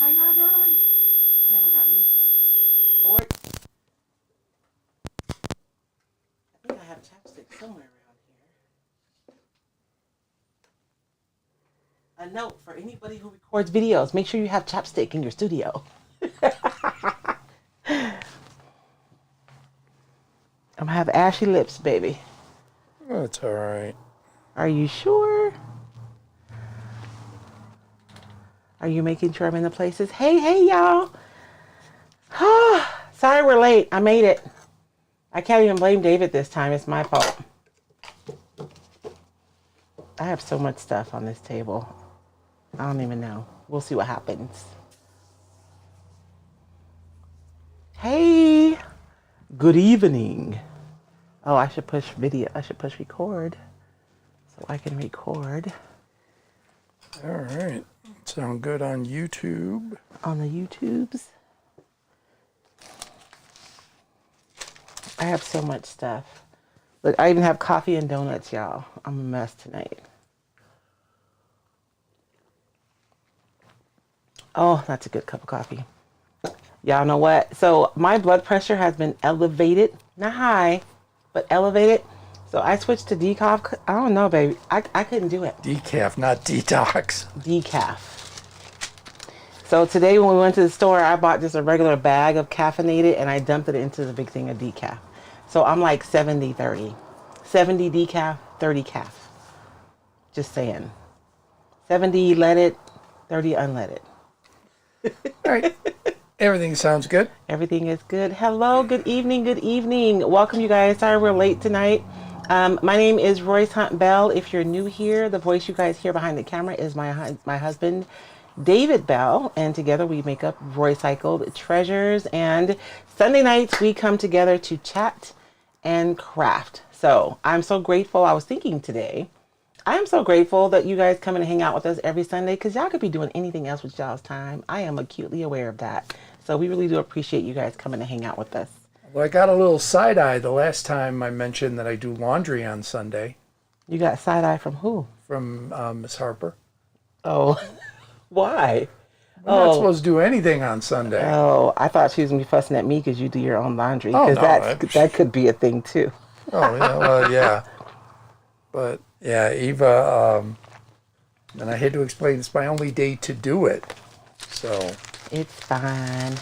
How y'all doing? I never got any chapstick. Lord. I think I have chapstick somewhere around here. A note for anybody who records videos. Make sure you have chapstick in your studio. I'm gonna have ashy lips, baby. That's all right. Are you sure? Are you making sure I'm in the places? Hey, y'all. Sorry we're late. I made it. I can't even blame David this time. It's my fault. I have so much stuff on this table. I don't even know. We'll see what happens. Hey. Good evening. Oh, I should push video. I should push record so I can record. All right. Sound good on YouTube. On the YouTubes. I have so much stuff. Look, I even have coffee and donuts, y'all. I'm a mess tonight. Oh, that's a good cup of coffee. Y'all know what? So my blood pressure has been elevated. Not high, but elevated. So I switched to decaf. I don't know, baby. I couldn't do it. Decaf, not detox. Decaf. So today when we went to the store, I bought just a regular bag of caffeinated and I dumped it into the big thing of decaf. So I'm like 70-30. 70 decaf, 30 calf. Just saying. 70 leaded, 30 unleaded. All right. Everything sounds good. Everything is good. Hello, good evening, good evening. Welcome, you guys. Sorry we're late tonight. My name is Royce Hunt Bell. If you're new here, the voice you guys hear behind the camera is my husband, David Bell, and together we make up Roycycled Treasures. And Sunday nights we come together to chat and craft. So I'm so grateful. I was thinking today, I am so grateful that you guys come and hang out with us every Sunday because y'all could be doing anything else with y'all's time. I am acutely aware of that. So we really do appreciate you guys coming to hang out with us. Well, I got a little side eye the last time I mentioned that I do laundry on Sunday. You got side eye from who? From Miss Harper. Oh, why? I'm not supposed to do anything on Sunday. Oh, I thought she was going to be fussing at me because you do your own laundry. Oh, Because no, that could be a thing too. Oh, yeah, well, yeah. But, yeah, Eva, and I had to explain it's my only day to do it. So. It's fine.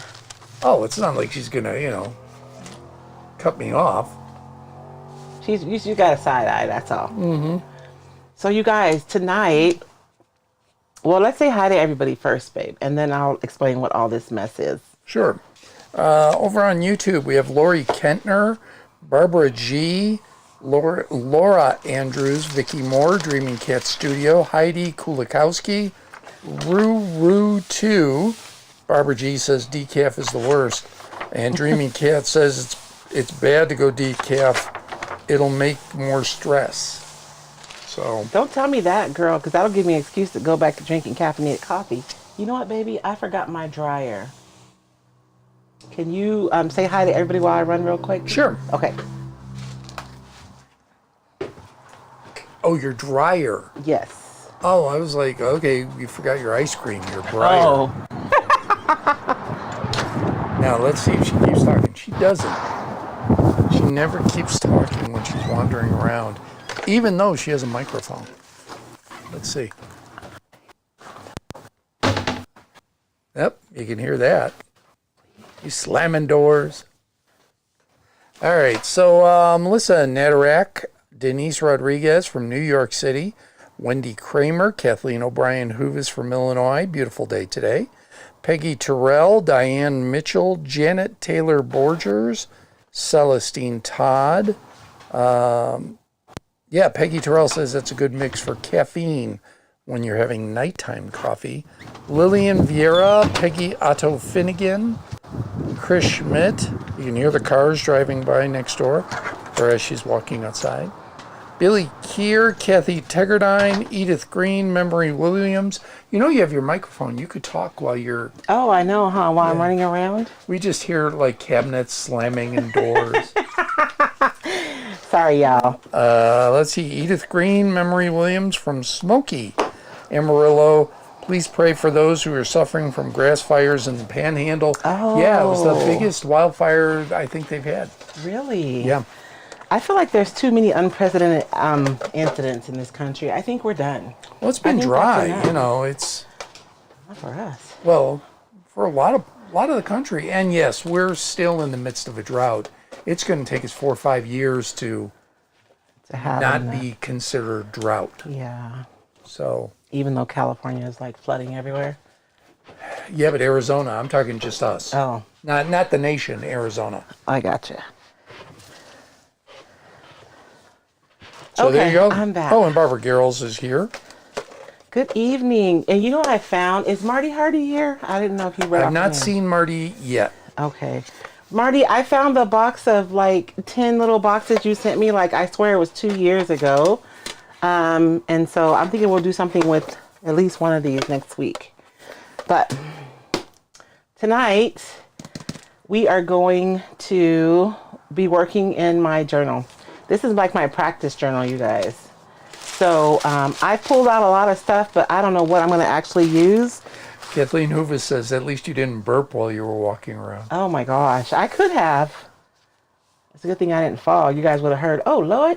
Oh, it's not like she's going to, cut me off. You got a side eye, that's all. Mm-hmm. So you guys, tonight, well, let's say hi to everybody first, babe, and then I'll explain what all this mess is. Sure. Over on YouTube, we have Lori Kentner, Barbara G., Laura Andrews, Vicky Moore, Dreaming Cat Studio, Heidi Kulikowski, Roo2. Barbara G says decaf is the worst. And Dreaming Cat says it's bad to go decaf. It'll make more stress. So don't tell me that, girl, because that'll give me an excuse to go back to drinking caffeinated coffee. You know what, baby? I forgot my dryer. Can you say hi to everybody while I run real quick? Sure. Okay. Oh, your dryer. Yes. Oh, I was like, okay, you forgot your ice cream, your dryer. Oh. Now, let's see if she keeps talking. She doesn't. She never keeps talking when she's wandering around, even though she has a microphone. Let's see. Yep, you can hear that. She's slamming doors. All right, so Melissa Natarak, Denise Rodriguez from New York City, Wendy Kramer, Kathleen O'Brien Hoovis from Illinois, beautiful day today, Peggy Terrell, Diane Mitchell, Janet Taylor Borgers, Celestine Todd. Yeah, Peggy Terrell says that's a good mix for caffeine when you're having nighttime coffee. Lillian Vieira, Peggy Otto Finnegan, Chris Schmidt. You can hear the cars driving by next door, or as she's walking outside. Billy Keir, Kathy Teggerdine, Edith Green, Memory Williams. You know you have your microphone. You could talk while you're... Oh, I know, huh? While I'm running around? We just hear, like, cabinets slamming and doors. Sorry, y'all. Let's see. Edith Green, Memory Williams from Smoky, Amarillo, Please pray for those who are suffering from grass fires in the Panhandle. Oh. Yeah, it was the biggest wildfire I think they've had. Really? Yeah. I feel like there's too many unprecedented incidents in this country. I think we're done. Well, it's been dry. Not It's for us. well for a lot of the country, and yes, we're still in the midst of a drought. It's going to take us 4 or 5 years to have not be considered drought. Yeah. So even though California is like flooding everywhere. Yeah, but Arizona, I'm talking just us. Oh. Not the nation, Arizona. I gotcha. So okay, there you go. I'm back. Oh, and Barbara Garrels is here. Good evening. And you know what I found? Is Marty Hardy here? I didn't know if you read I've not seen Marty yet. Okay. Marty, I found the box of like 10 little boxes you sent me. Like, I swear it was 2 years ago. And so I'm thinking we'll do something with at least one of these next week. But tonight we are going to be working in my journal. This is like my practice journal, you guys. So I pulled out a lot of stuff, but I don't know what I'm going to actually use. Kathleen Hoover says, at least you didn't burp while you were walking around. Oh my gosh, I could have. It's a good thing I didn't fall. You guys would have heard, oh Lord.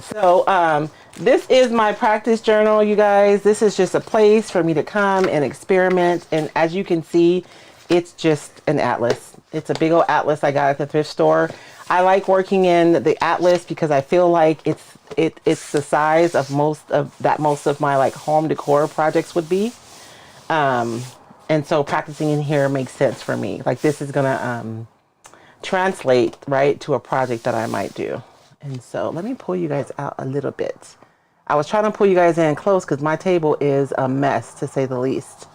So this is my practice journal, you guys. This is just a place for me to come and experiment. And as you can see, it's just an atlas. It's a big old atlas I got at the thrift store. I like working in the atlas because I feel like it's the size of most of my like home decor projects would be. And so practicing in here makes sense for me. Like this is gonna translate right to a project that I might do. And so let me pull you guys out a little bit. I was trying to pull you guys in close because my table is a mess, to say the least.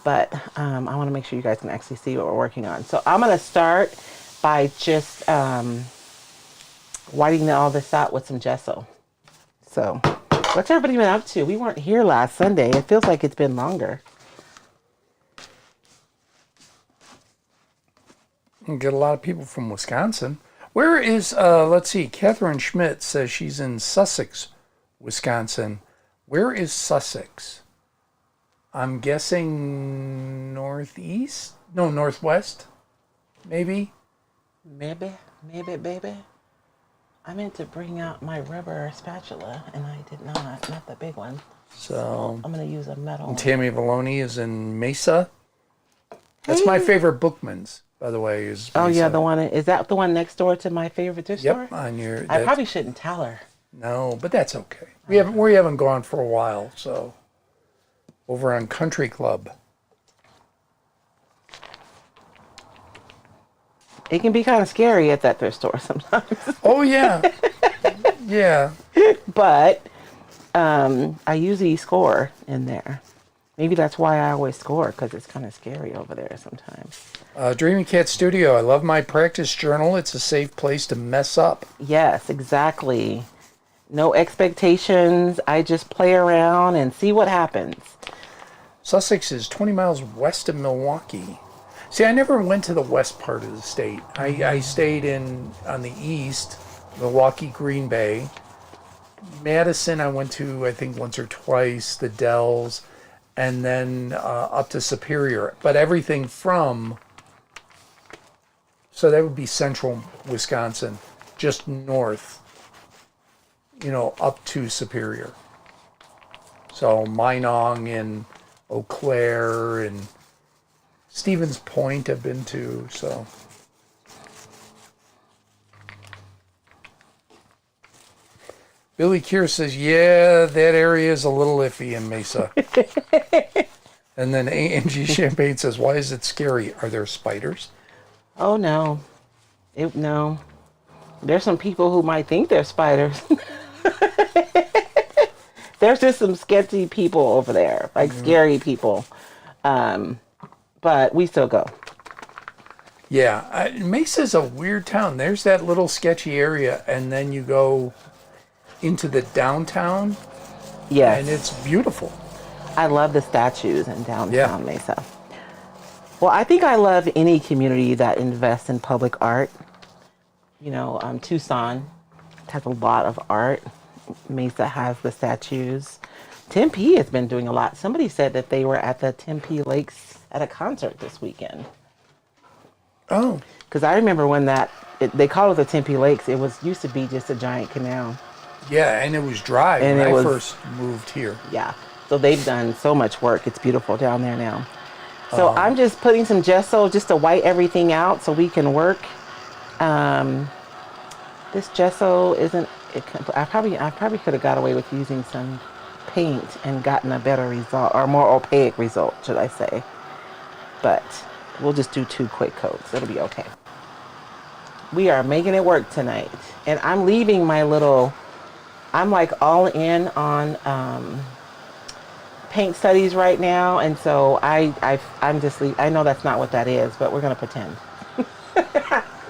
But I want to make sure you guys can actually see what we're working on. So I'm going to start by just whitening all this out with some gesso. So what's everybody been up to? We weren't here last Sunday. It feels like it's been longer. You get a lot of people from Wisconsin. Where is, let's see, Catherine Schmidt says she's in Sussex, Wisconsin. Where is Sussex? I'm guessing northeast? No, northwest? Maybe? Maybe, baby. I meant to bring out my rubber spatula, and I did not the big one. So I'm going to use a metal one. Tammy Valoni is in Mesa. That's my favorite Bookman's, by the way. Is Mesa. Oh, yeah, the one, is that the one next door to my favorite thrift store? Yep, on your... I probably shouldn't tell her. No, but that's okay. We haven't gone for a while, so... Over on Country Club. It can be kind of scary at that thrift store sometimes. Oh, yeah. Yeah. But I usually score in there. Maybe that's why I always score, because it's kind of scary over there sometimes. Dreamy Cat Studio. I love my practice journal. It's a safe place to mess up. Yes, exactly. No expectations. I just play around and see what happens. Sussex is 20 miles west of Milwaukee. See, I never went to the west part of the state. I stayed on the east, Milwaukee, Green Bay. Madison, I went to, I think, once or twice, the Dells, and then up to Superior. But everything from, so that would be central Wisconsin, just north, up to Superior. So Minong and Eau Claire and Stevens Point I've been to, so. Billy Keir says, yeah, that area is a little iffy in Mesa. And then Angie Champagne says, why is it scary? Are there spiders? Oh, no. No. There's some people who might think they're spiders. There's just some sketchy people over there, like scary people. But we still go. Yeah, Mesa's a weird town. There's that little sketchy area, and then you go into the downtown. Yes. And it's beautiful. I love the statues in downtown Mesa. Well, I think I love any community that invests in public art. Tucson has a lot of art. Mesa has the statues. Tempe has been doing a lot. Somebody said that they were at the Tempe Lakes at a concert this weekend. Oh, Because I remember when they call it the Tempe Lakes. It was used to be just a giant canal. yeah, and it was dry And when it I was- first moved here. Yeah. So they've done so much work. It's beautiful down there now. So I'm just putting some gesso just to white everything out so we can work. This gesso isn't. I probably could have got away with using some paint and gotten a better result, or more opaque result, should I say? But we'll just do 2 quick coats. It'll be okay. We are making it work tonight, and I'm leaving my little. I'm like all in on paint studies right now, and so I'm just I know that's not what that is, but we're gonna pretend.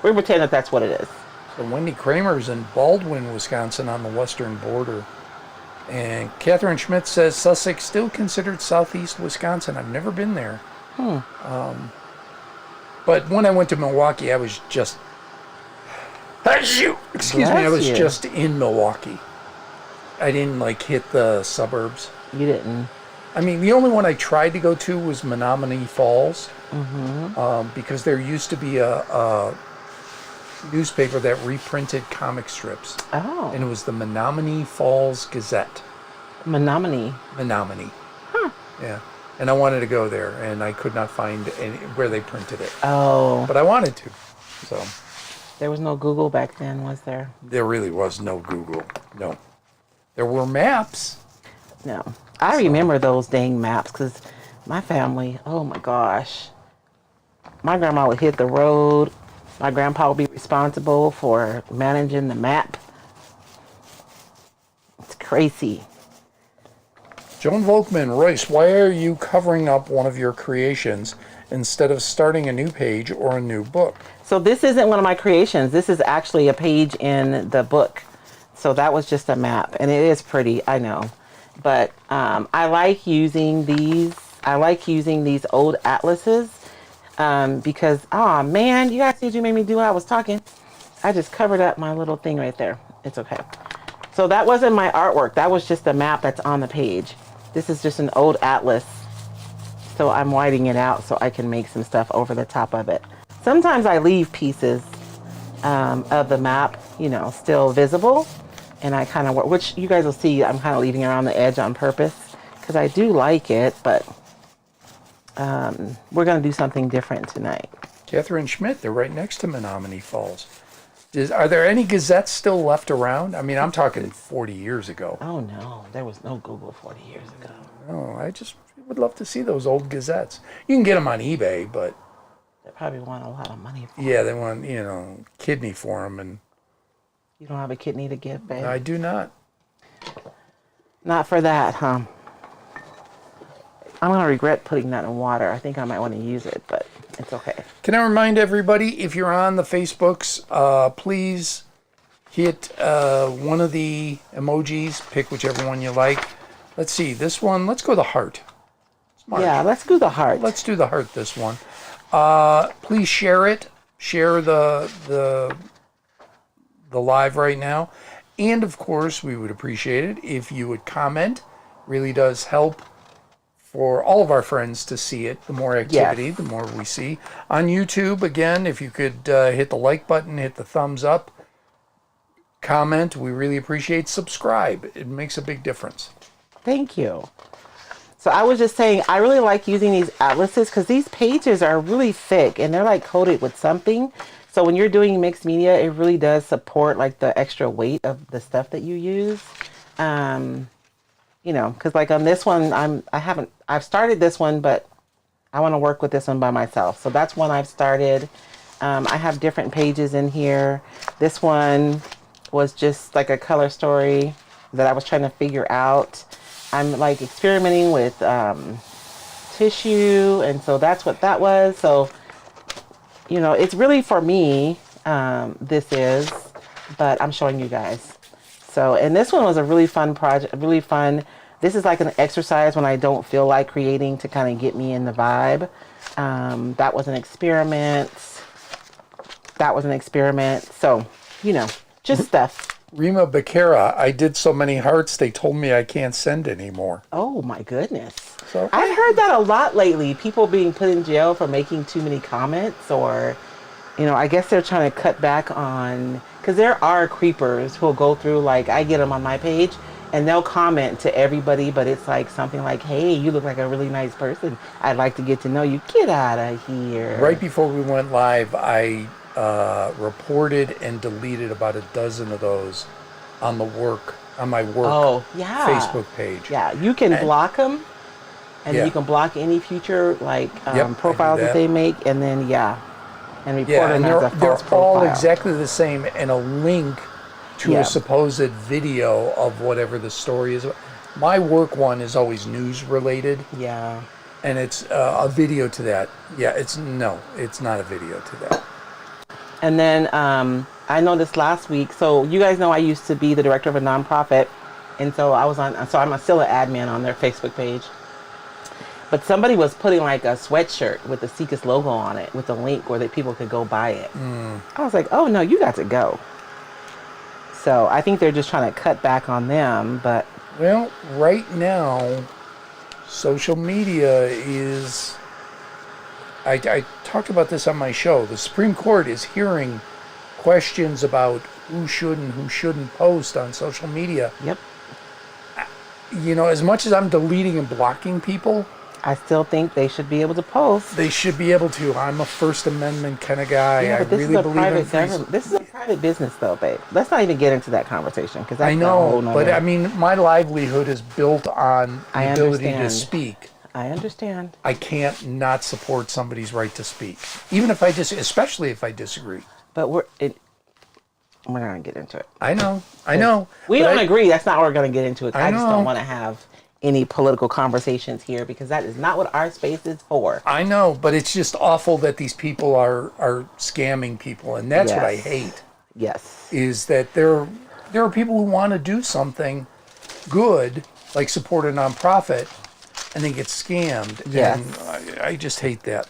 We're pretending that that's what it is. So Wendy Kramer's in Baldwin, Wisconsin, on the western border. And Catherine Schmidt says Sussex still considered southeast Wisconsin. I've never been there. But when I went to Milwaukee, I was just... Excuse me, I was you. just in Milwaukee. I didn't like hit the suburbs. You didn't. I mean, the only one I tried to go to was Menominee Falls, because there used to be a newspaper that reprinted comic strips, Oh, and it was the Menominee Falls Gazette. Menominee. Menominee. Yeah. And I wanted to go there, and I could not find where they printed it. Oh, But I wanted to. So there was no Google back then, was there? there really was no Google. No. There were maps. No. I remember those dang maps because my family, oh my gosh. My grandma would hit the road. My grandpa would be responsible for managing the map. It's crazy. Joan Volkman, Royce, why are you covering up one of your creations instead of starting a new page or a new book? So this isn't one of my creations. This is actually a page in the book. So that was just a map, and it is pretty, I know. But I like using these. I like using these old atlases because, oh man, you guys see what you made me do while I was talking? I just covered up my little thing right there. It's okay. So that wasn't my artwork. That was just a map that's on the page. This is just an old atlas. So I'm whiting it out so I can make some stuff over the top of it. Sometimes I leave pieces of the map, you know, still visible. And I kind of, which you guys will see, I'm kind of leaving around the edge on purpose because I do like it, but we're going to do something different tonight. Catherine Schmidt, they're right next to Menominee Falls. Are there any gazettes still left around? I mean, I'm talking 40 years ago. Oh no, there was no Google 40 years ago. Oh, I just would love to see those old gazettes. You can get them on eBay, but They probably want a lot of money for yeah, they want, you know, kidney for them, and You don't have a kidney to give, babe? I do not. Not for that, huh? I'm going to regret putting that in water. I think I might want to use it, but it's okay. Can I remind everybody, if you're on the Facebooks, please hit one of the emojis, pick whichever one you like. Let's see, this one, let's go the heart. Smart. Yeah, let's do the heart. Let's do the heart this one. Please share it. Share the live right now. And of course, we would appreciate it if you would comment. Really does help for all of our friends to see it. The more activity, Yes. the more we see. On YouTube, again, if you could hit the like button, hit the thumbs up, comment. We really appreciate. Subscribe. It makes a big difference. Thank you. So I was just saying, I really like using these atlases because these pages are really thick and they're like coated with something. So when you're doing mixed media, it really does support like the extra weight of the stuff that you use. You know, because like on this one, I've started this one, but I want to work with this one by myself. So that's one I've started. I have different pages in here. This one was just like a color story that I was trying to figure out. I'm like experimenting with tissue, and so that's what that was. So, you know, it's really for me, this is, but I'm showing you guys. So, and this one was a really fun project, really fun. This is like an exercise when I don't feel like creating to kind of get me in the vibe. That was an experiment. That was an experiment. So, you know, just stuff. Rima Becerra, I did so many hearts, they told me I can't send anymore. Oh my goodness. So I've heard that a lot lately. People being put in jail for making too many comments, or, I guess they're trying to cut back on, because there are creepers who'll go through, like, I get them on my page, and they'll comment to everybody, but it's like something like, hey, you look like a really nice person. I'd like to get to know you. Get out of here. right before we went live, I reported and deleted about a dozen of those on my work Oh, yeah. Facebook page. Yeah, you can block them, and Yeah. you can block any future, like, Yep, I do profiles that that. they make, and then, and report Yeah, them and as a false they're all profile. exactly the same, and a link to Yeah. a supposed video of whatever the story is. My work one is always news related, Yeah. and it's a video to that. Yeah, it's not a video to that. And then I noticed last week, so you guys know I used to be the director of a nonprofit, and so I'm still an admin on their Facebook page. But somebody was putting like a sweatshirt with the Seekers logo on it with a link where people could go buy it. I was like, oh no, you got to go. So I think they're just trying to cut back on them, but Well, right now, social media is... I talked about this on my show. The Supreme Court is hearing questions about who should and who shouldn't post on social media. yep. As much as I'm deleting and blocking people, I still think they should be able to post. they should be able to. I'm a First Amendment kind of guy. Yeah, I but this really is a believe in private free government. This is a private business, though, babe. Let's not even get into that conversation because I know, but I mean, my livelihood is built on the I ability to understand. speak. I understand. I can't not support somebody's right to speak, even if especially if I disagree. But we're not gonna get into it. I know. We but don't agree. That's not what we're gonna get into it. I just know. don't want to have any political conversations here because that is not what our space is for. I know, but it's just awful that these people are scamming people, and that's what I Yes. hate. Yes. Is that there are people who want to do something good, like support a nonprofit, and they get scammed. Yes. And I just hate that.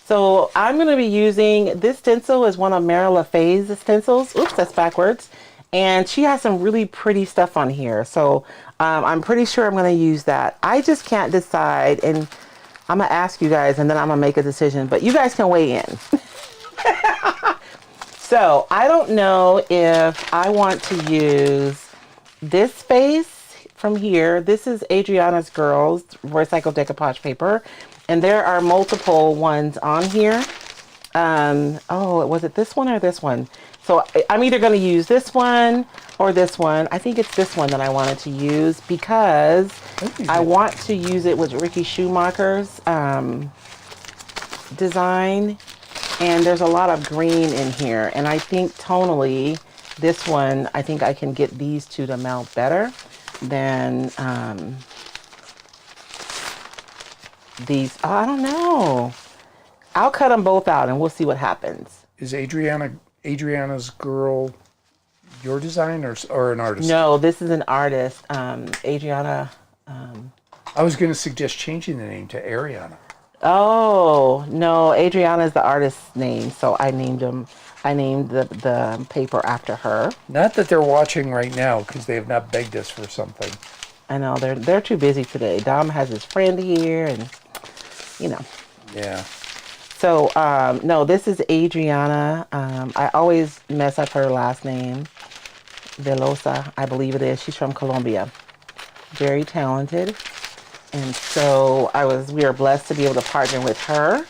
So I'm going to be using this stencil is one of Marilla Faye's stencils. Oops, that's backwards. And she has some really pretty stuff on here. So I'm pretty sure I'm going to use that. I just can't decide. And I'm going to ask you guys and then I'm going to make a decision. But you guys can weigh in. So I don't know if I want to use this face from here. This is Adriana's Girls recycled decoupage paper. And there are multiple ones on here. Oh, was it this one or this one? So I'm either going to use this one or this one. I think it's this one that I wanted to use because I want to use it with Ricky Schumacher's design. And there's a lot of green in here. And I think tonally, this one, I think I can get these two to melt better than these. Oh, I don't know. I'll cut them both out and we'll see what happens. Is Adriana's Girl your design or an artist? No, this is an artist. Adriana. I was going to suggest changing the name to Ariana. Oh, no, Adriana is the artist's name. So I named the paper after her. Not that they're watching right now because they have not begged us for something. I know they're too busy today. Dom has his friend here and Yeah. So, no, this is Adriana. I always mess up her last name. Velosa, I believe it is. She's from Colombia. Very talented. And so we are blessed to be able to partner with her.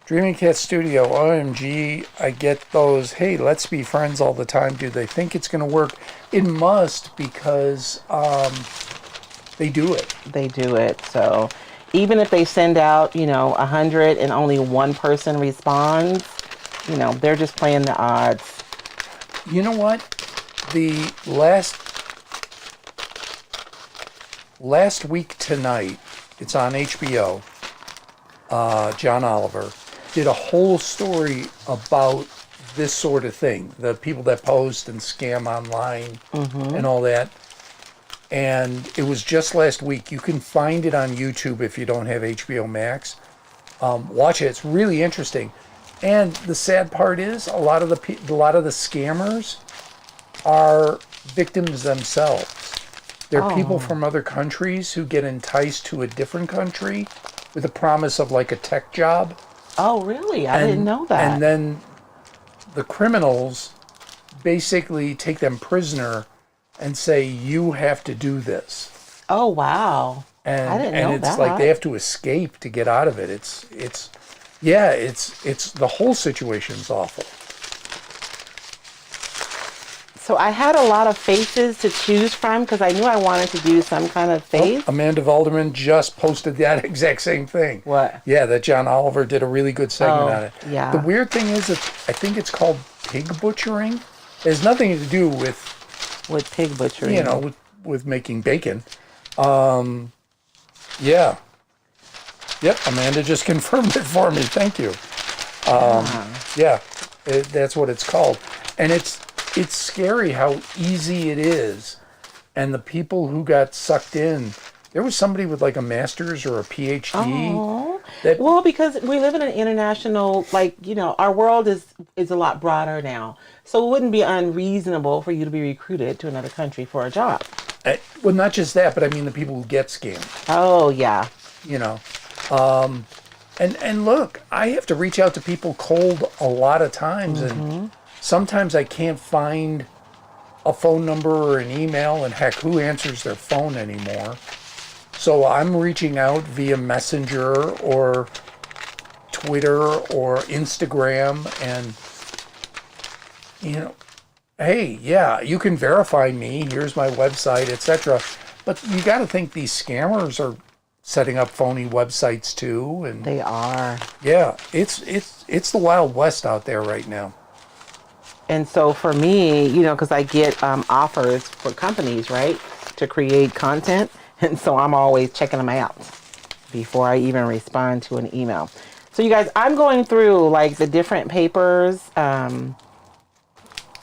Dreaming Cat Studio, OMG, I get those, hey, let's be friends all the time. Do they think it's going to work? It must because they do it. They do it. So even if they send out, 100 and only one person responds, they're just playing the odds. You know what? The last week tonight, it's on HBO, John Oliver did a whole story about this sort of thing, the people that post and scam online and all that. And it was just last week. You can find it on YouTube if you don't have HBO Max. Watch it. It's really interesting. And the sad part is, a lot of the scammers are victims themselves. They're people from other countries who get enticed to a different country with the promise of like a tech job. Oh, really? I didn't know that. And then the criminals basically take them prisoner and say, you have to do this. Oh, wow. And, I didn't know and it's that. like they have to escape to get out of it. It's the whole situation's awful. So I had a lot of faces to choose from because I knew I wanted to do some kind of face. Amanda Valderman just posted that exact same thing. What? Yeah, that John Oliver did a really good segment on it. Yeah. The weird thing is that I think it's called pig butchering. It has nothing to do with pig butchering. You know, with making bacon. Yeah. Yep, Amanda just confirmed it for me. Thank you. Yeah, that's what it's called. And it's scary how easy it is. And the people who got sucked in, there was somebody with like a master's or a PhD. Oh. Well, because we live in an international, our world is a lot broader now. So it wouldn't be unreasonable for you to be recruited to another country for a job. Well, not just that, but I mean the people who get scammed. Oh, yeah. You know. And look, I have to reach out to people cold a lot of times, and sometimes I can't find a phone number or an email, and heck, who answers their phone anymore? So I'm reaching out via Messenger or Twitter or Instagram, and hey, yeah, you can verify me. Here's my website, etc. But you got to think these scammers are setting up phony websites too, and they are. Yeah, it's the Wild West out there right now. And so for me, because I get offers for companies, right, to create content, and so I'm always checking them out before I even respond to an email. So you guys, I'm going through like the different papers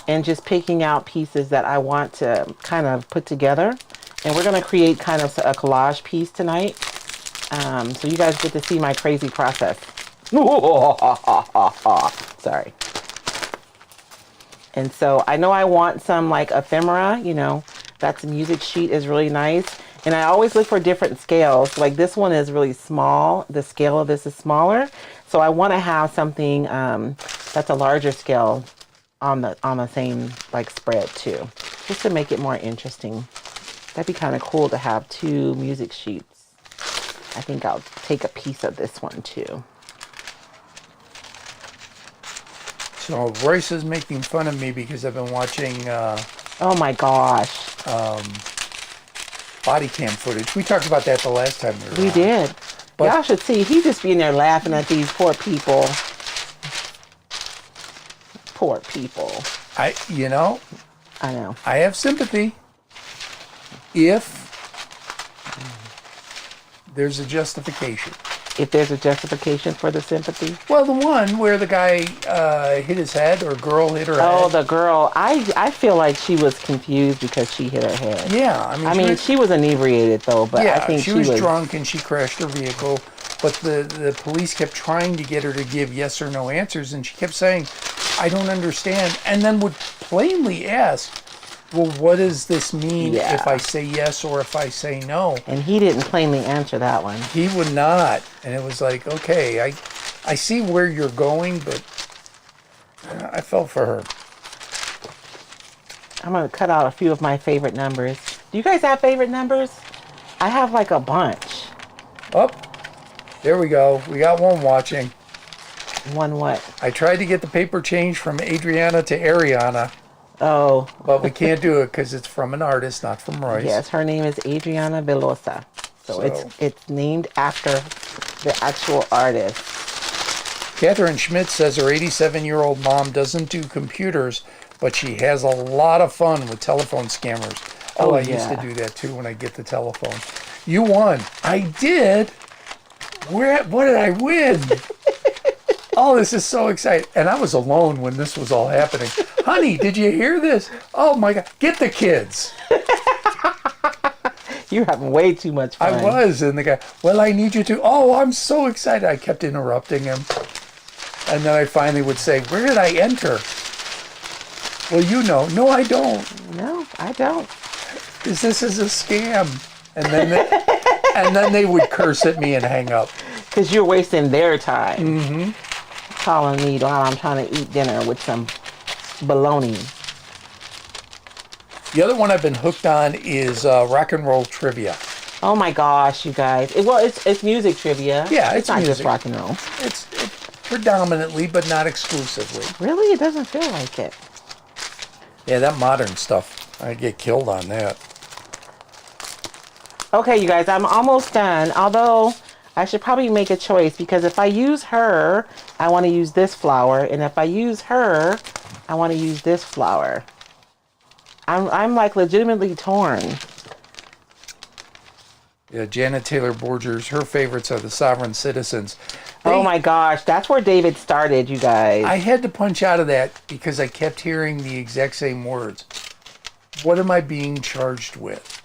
and just picking out pieces that I want to kind of put together. And we're going to create kind of a collage piece tonight. So you guys get to see my crazy process. Sorry. And so I know I want some like ephemera, that music sheet is really nice. And I always look for different scales. Like this one is really small. The scale of this is smaller. So I want to have something that's a larger scale on the same like spread too, just to make it more interesting. That'd be kind of cool to have two music sheets. I think I'll take a piece of this one too. So Royce is making fun of me because I've been watching oh my gosh. Body cam footage. We talked about that the last time we were on. Did. But y'all should see, he just be in there laughing at these poor people. Poor people. I know. I have sympathy if there's a justification. If there's a justification for the sympathy? Well, the one where the guy hit his head, or girl hit her head. Oh, the girl. I feel like she was confused because she hit her head. Yeah. I mean, she was inebriated, though, but yeah, I think she was drunk and she crashed her vehicle. But the police kept trying to get her to give yes or no answers, and she kept saying, I don't understand, and then would plainly ask, well, what does this mean if I say yes or if I say no? And he didn't plainly answer that one. He would not. And it was like, okay, I see where you're going, but I felt for her. I'm going to cut out a few of my favorite numbers. Do you guys have favorite numbers? I have like a bunch. Oh, there we go. We got one watching. One what? I tried to get the paper changed from Adriana to Ariana. Oh. But we can't do it because it's from an artist, not from Royce. Yes, her name is Adriana Velosa. So it's named after the actual artist. Catherine Schmidt says her 87-year-old mom doesn't do computers, but she has a lot of fun with telephone scammers. I used to do that too when I get the telephone. You won. I did? What did I win? Oh, this is so exciting. And I was alone when this was all happening. Honey, did you hear this? Oh my God. Get the kids. You're having way too much fun. I was. And the guy, well, I need you to. Oh, I'm so excited. I kept interrupting him. And then I finally would say, where did I enter? Well, you know. No, I don't. No, I don't. This is a scam. And then they would curse at me and hang up. Because you're wasting their time. Calling me while I'm trying to eat dinner with some bologna. The other one I've been hooked on is rock and roll trivia. Oh my gosh, you guys. It's music trivia. Yeah, it's not music. just rock and roll. It's predominantly, but not exclusively. Really? It doesn't feel like it. Yeah, that modern stuff, I'd get killed on that. Okay, you guys, I'm almost done. Although, I should probably make a choice because if I use her, I want to use this flower. And if I use her, I want to use this flower. I'm like legitimately torn. Yeah, Janet Taylor Borgers, her favorites are the Sovereign Citizens. Oh my gosh, that's where David started, you guys. I had to punch out of that because I kept hearing the exact same words. What am I being charged with?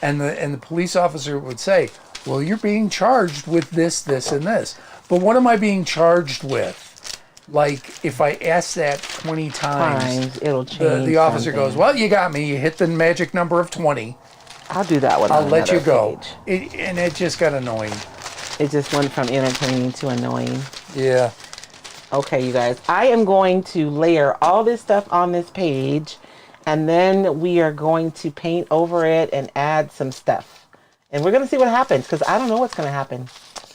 And the police officer would say, well, you're being charged with this, this, and this. But what am I being charged with? Like, if I ask that 20 times, it'll change. The officer goes, well, you got me. You hit the magic number of 20. I'll do that one. I'll let you go. Page. And it just got annoying. It just went from entertaining to annoying. Yeah. Okay, you guys. I am going to layer all this stuff on this page, and then we are going to paint over it and add some stuff. And we're going to see what happens, because I don't know what's going to happen.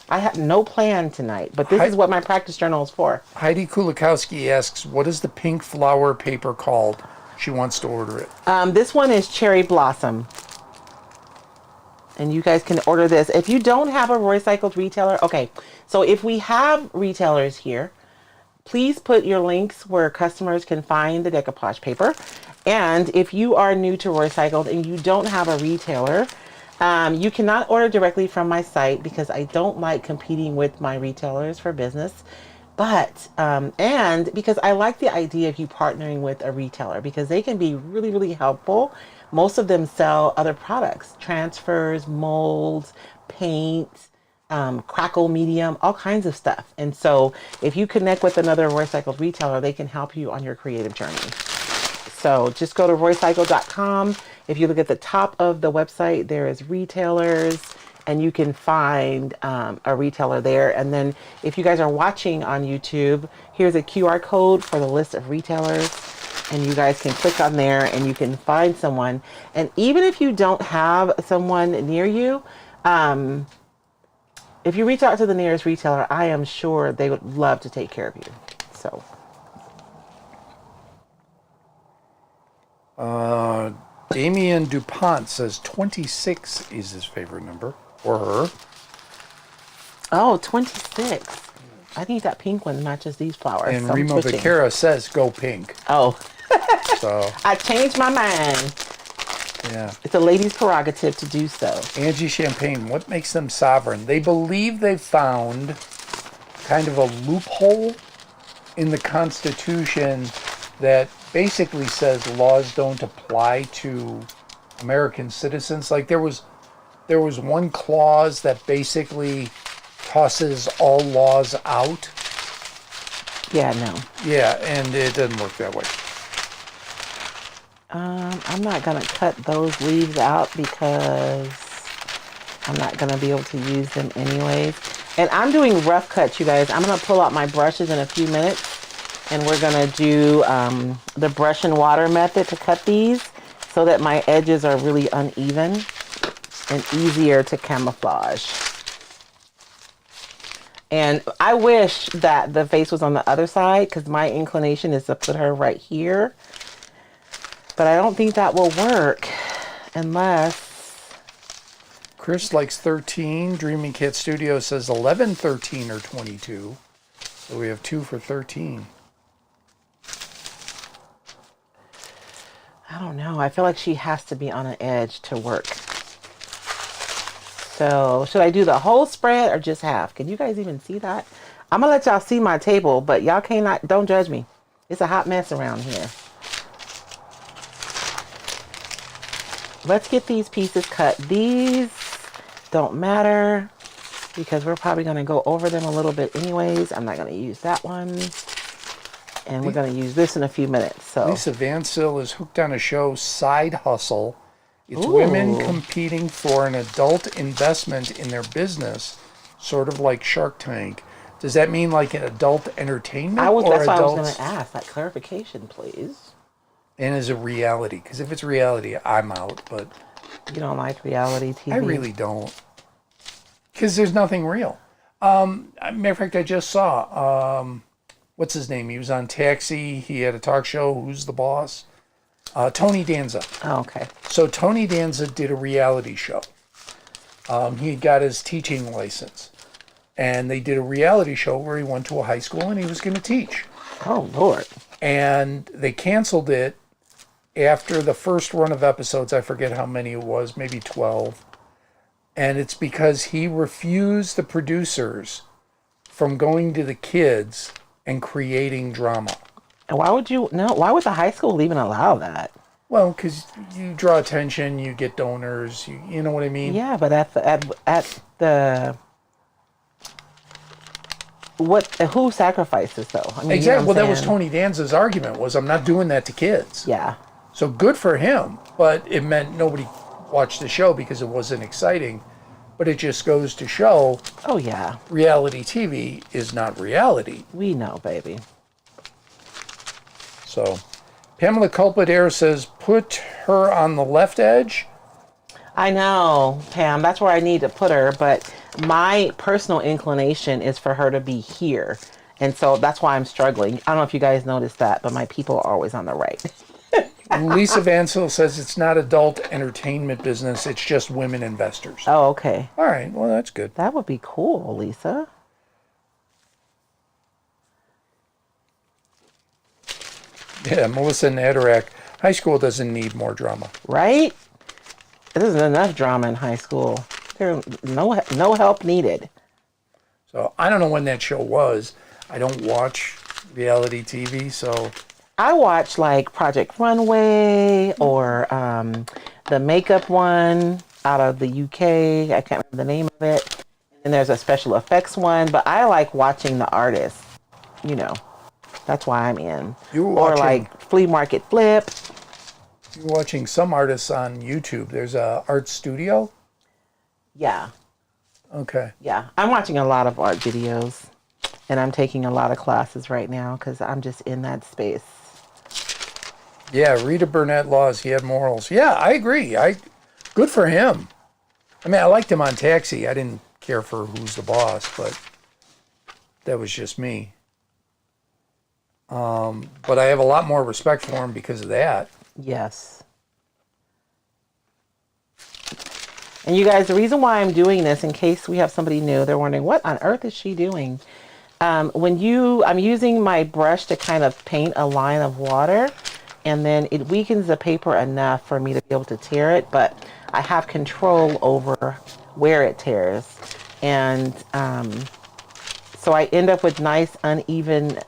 I have no plan tonight, but this is what my practice journal is for. Heidi Kulikowski asks, what is the pink flower paper called? She wants to order it. This one is Cherry Blossom. And you guys can order this. If you don't have a Roycycled retailer, okay. So if we have retailers here, please put your links where customers can find the decoupage paper. And if you are new to Roycycled and you don't have a retailer, you cannot order directly from my site because I don't like competing with my retailers for business. But, and because I like the idea of you partnering with a retailer because they can be really, really helpful. Most of them sell other products, transfers, molds, paint, crackle medium, all kinds of stuff. And so if you connect with another Roycycled retailer, they can help you on your creative journey. So just go to roycycle.com. If you look at the top of the website, there is retailers and you can find a retailer there. And then if you guys are watching on YouTube, here's a QR code for the list of retailers. And you guys can click on there and you can find someone. And even if you don't have someone near you, if you reach out to the nearest retailer, I am sure they would love to take care of you. So. Damien DuPont says 26 is his favorite number, or her. Oh, 26. I think that pink one matches these flowers. And so Remo Vaquera says go pink. Oh. So I changed my mind. Yeah. It's a lady's prerogative to do so. Angie Champagne, what makes them sovereign? They believe they've found kind of a loophole in the Constitution that basically says laws don't apply to American citizens. Like there was one clause that basically tosses all laws out. Yeah, no. Yeah, and it doesn't work that way. I'm not going to cut those leaves out because I'm not going to be able to use them anyways. And I'm doing rough cuts, you guys. I'm going to pull out my brushes in a few minutes. And we're going to do the brush and water method to cut these so that my edges are really uneven and easier to camouflage. And I wish that the face was on the other side because my inclination is to put her right here. But I don't think that will work unless... Chris likes 13. Dreaming Cat Studio says 11, 13, or 22. So we have 2 for 13. I don't know. I feel like she has to be on an edge to work. So should I do the whole spread or just half? Can you guys even see that? I'm going to let y'all see my table, but y'all don't judge me. It's a hot mess around here. Let's get these pieces cut. These don't matter. because we're probably going to go over them a little bit anyways. I'm not going to use that one. And we're going to use this in a few minutes. So Lisa Vancil is hooked on a show, Side Hustle. It's Ooh. women competing for an adult investment in their business, sort of like Shark Tank. Does that mean like an adult entertainment? that's or what I was adults? going to ask. Like clarification, please. And is it reality? Because if it's reality, I'm out. But You don't like reality TV? I really don't. Because there's nothing real. Matter of fact, I just saw, what's his name? He was on Taxi. He had a talk show. Who's the boss? Tony Danza. Oh, okay. So Tony Danza did a reality show. He got his teaching license. And they did a reality show where he went to a high school and he was going to teach. Oh, Lord. And they canceled it after the first run of episodes. I forget how many it was, maybe 12. And it's because he refused the producers from going to the kids and creating drama. And why would the high school even allow that? Well, because you draw attention, you get donors, you know what I mean? Yeah, but who sacrifices though? I mean, Exactly. You know Well, what that I'm was saying? Tony Danza's argument, was I'm not doing that to kids. Yeah. So good for him, but it meant nobody watched the show because it wasn't exciting. But it just goes to show, Oh, yeah. reality TV is not reality. We know, baby. So Pamela Culpadair says, put her on the left edge. I know, Pam. That's where I need to put her. But my personal inclination is for her to be here. And so that's why I'm struggling. I don't know if you guys noticed that, but my people are always on the right. Lisa Vancil says it's not adult entertainment business. It's just women investors. Oh, okay. All right. Well, that's good. That would be cool, Lisa. Yeah, Melissa Nadarak. High school doesn't need more drama. Right? There isn't enough drama in high school. There's no help needed. So I don't know when that show was. I don't watch reality TV, so... I watch like Project Runway or the makeup one out of the UK. I can't remember the name of it. And there's a special effects one, but I like watching the artists. You know, that's why I'm in. Or like Flea Market Flip. You're watching some artists on YouTube. There's a art studio. Yeah. Okay. Yeah. I'm watching a lot of art videos. And I'm taking a lot of classes right now because I'm just in that space. Yeah, Rita Burnett Laws, he had morals. Yeah, I agree. Good for him. I mean, I liked him on Taxi. I didn't care for Who's the Boss, but that was just me. But I have a lot more respect for him because of that. Yes. And you guys, the reason why I'm doing this, in case we have somebody new, they're wondering, what on earth is she doing? I'm using my brush to kind of paint a line of water, and then it weakens the paper enough for me to be able to tear it, but I have control over where it tears. And so I end up with nice uneven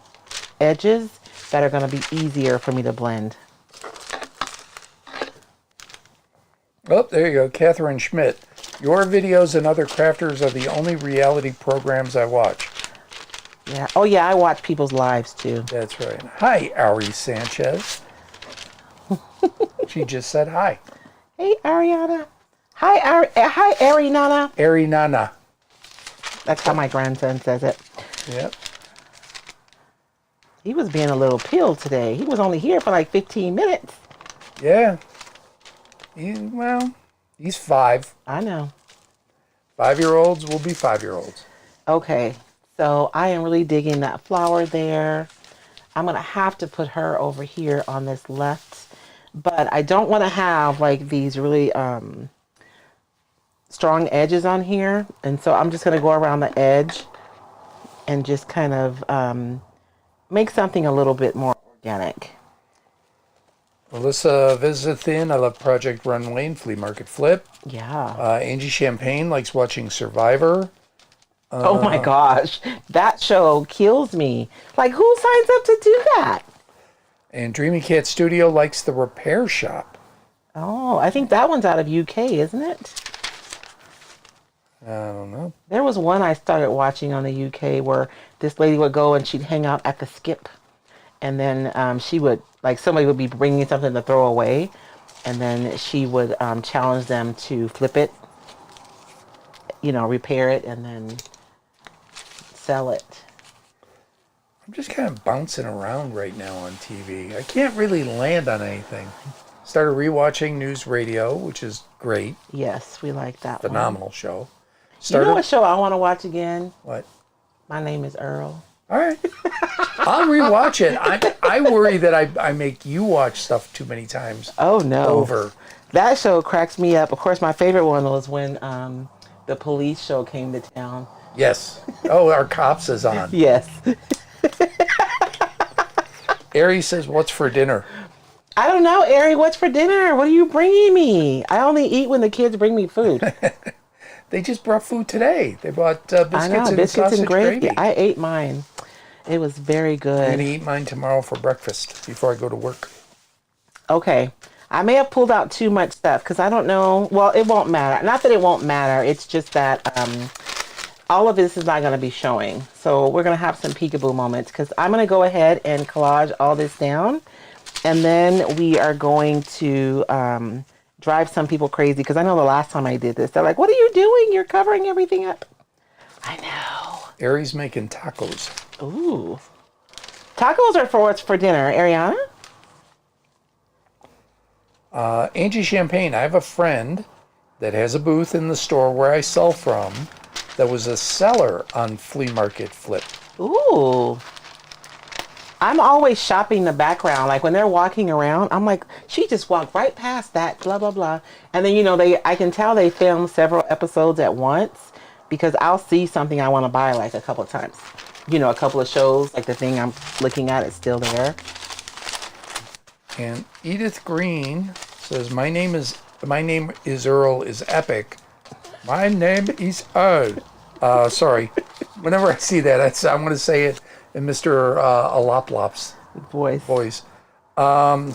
edges that are going to be easier for me to blend. Oh, there you go. Catherine Schmidt. Your videos and other crafters are the only reality programs I watch. Yeah. Oh, yeah, I watch people's lives, too. That's right. Hi, Ari Sanchez. She just said hi. Hey, Ariana. Hi, Ari Nana. Ari Nana. That's how my grandson says it. Yep. He was being a little pill today. He was only here for like 15 minutes. Yeah. He's 5. I know. 5-year-olds will be 5-year-olds. Okay. So I am really digging that flower there. I'm going to have to put her over here on this left. But I don't want to have like these really strong edges on here. And so I'm just going to go around the edge and just kind of make something a little bit more organic. Melissa Visithin, I love Project Runway and Flea Market Flip. Yeah. Angie Champagne likes watching Survivor. Oh my gosh. That show kills me. Like, who signs up to do that? And Dreamy Cat Studio likes The Repair Shop. Oh, I think that one's out of UK, isn't it? I don't know. There was one I started watching on the UK where this lady would go and she'd hang out at the skip, and then she would like somebody would be bringing something to throw away, and then she would challenge them to flip it, repair it, and then sell it. I'm just kind of bouncing around right now on TV. I can't really land on anything. Started rewatching News Radio, which is great. Yes, we like that one. Phenomenal show. You know what show I want to watch again? What? My Name is Earl. All right. I'll rewatch it. I worry that I make you watch stuff too many times. Oh, no. Over. That show cracks me up. Of course, my favorite one was when the police show came to town. Yes. Oh, our cops is on. Yes. Ari says, what's for dinner? I don't know, Ari. What's for dinner? What are you bringing me? I only eat when the kids bring me food. They just brought food today. They brought biscuits and gravy. I ate mine. It was very good. I'm going to eat mine tomorrow for breakfast before I go to work. Okay. I may have pulled out too much stuff because I don't know. Well, it won't matter. Not that it won't matter. It's just that all of this is not going to be showing. So we're going to have some peekaboo moments because I'm going to go ahead and collage all this down. And then we are going to drive some people crazy because I know the last time I did this, they're like, what are you doing? You're covering everything up. I know. Ari's making tacos. Ooh. Tacos are for what's for dinner, Ariana? Angie Champagne, I have a friend that has a booth in the store where I sell from that was a seller on Flea Market Flip. Ooh. I'm always shopping the background. Like when they're walking around, I'm like, she just walked right past that, blah, blah, blah. And then, I can tell they film several episodes at once because I'll see something I want to buy like a couple of times. A couple of shows, like the thing I'm looking at is still there. And Edith Green says, my name is Earl is epic. My name is Earl. Sorry. Whenever I see that, I'm going to say it in Mr. Aloplop's voice.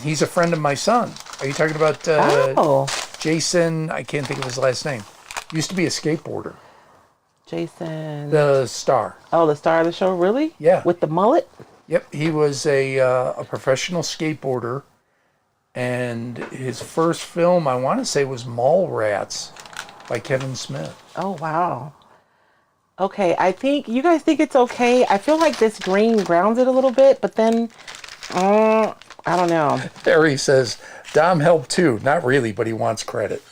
He's a friend of my son. Are you talking about Jason? I can't think of his last name. Used to be a skateboarder. Jason. The star. Oh, the star of the show, really? Yeah. With the mullet? Yep. He was a professional skateboarder. And his first film, I want to say, was Mallrats by Kevin Smith. Oh, wow. Okay, you guys think it's okay? I feel like this green grounds it a little bit, but then, I don't know. Harry says, Dom helped too. Not really, but he wants credit.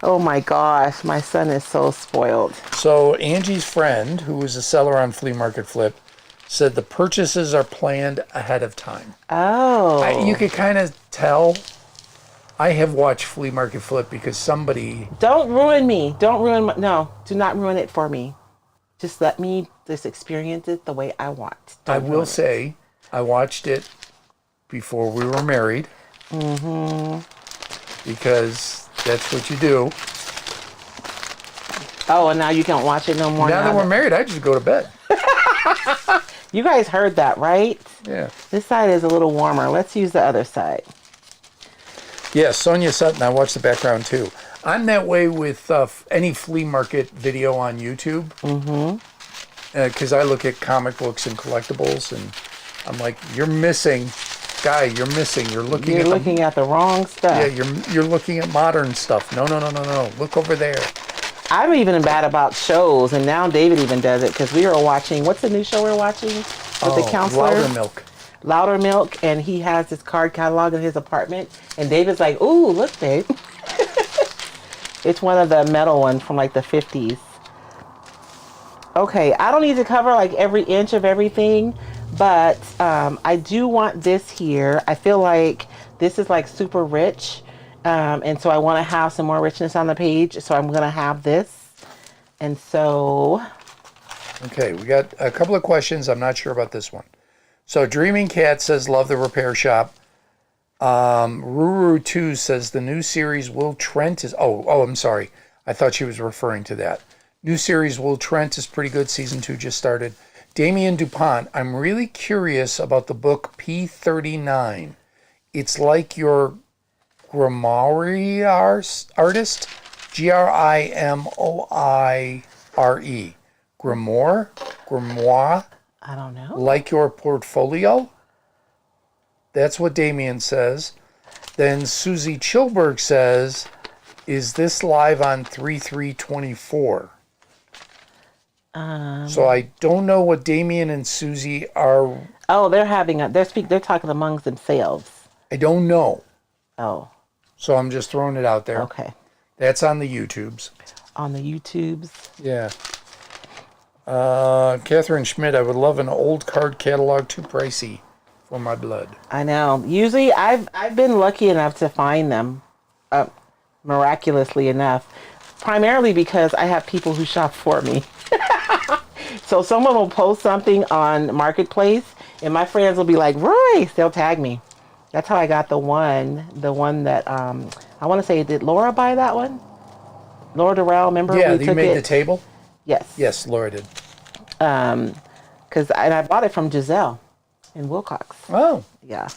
Oh my gosh, my son is so spoiled. So Angie's friend, who was a seller on Flea Market Flip, said the purchases are planned ahead of time. Oh. You could kind of tell. I have watched Flea Market Flip because somebody... Don't ruin me. No, do not ruin it for me. Just let me just experience it the way I want. I will say, I watched it before we were married. Mm-hmm. Because that's what you do. Oh, and now you can't watch it no more? Now that we're married, I just go to bed. You guys heard that, right? Yeah. This side is a little warmer. Let's use the other side. Yeah, Sonia Sutton, I watch the background too. I'm that way with any flea market video on YouTube. Mm-hmm. Because I look at comic books and collectibles, and I'm like, you're missing, guy. You're missing. You're looking at the wrong stuff. Yeah, you're looking at modern stuff. No. Look over there. I'm even bad about shows, and now David even does it because we were watching. What's the new show we're watching with the counselor? Louder Milk, and he has his card catalog in his apartment, and David's like, "Ooh, look, babe." It's one of the metal ones from like the 50s. Okay, I don't need to cover like every inch of everything, but I do want this here. I feel like this is like super rich, and so I want to have some more richness on the page, so I'm going to have this. And so... Okay, we got a couple of questions. I'm not sure about this one. So Dreaming Cat says, love the repair shop. Ruru2 says, the new series Will Trent is... Oh, I'm sorry. I thought she was referring to that. New series Will Trent is pretty good. Season 2 just started. Damien DuPont, I'm really curious about the book P39. It's like your grimoire artist Grimoire. Grimoire? Grimoire? I don't know. Like your portfolio? That's what Damien says. Then Susie Chilberg says, is this live on 3/3/24? So I don't know what Damien and Susie are. Oh, they're talking amongst themselves. I don't know. Oh. So I'm just throwing it out there. Okay. That's on the YouTubes. On the YouTubes. Yeah. Catherine Schmidt, I would love an old card catalog, too pricey for my blood. I know. Usually I've been lucky enough to find them, miraculously enough, primarily because I have people who shop for me. So someone will post something on Marketplace and my friends will be like, Royce, they'll tag me. That's how I got the one that, I want to say, did Laura buy that one? Laura Durrell, remember? Yeah, you made the table? Yes. Yes, Laura did. And I bought it from Giselle in Wilcox. Oh. Yeah.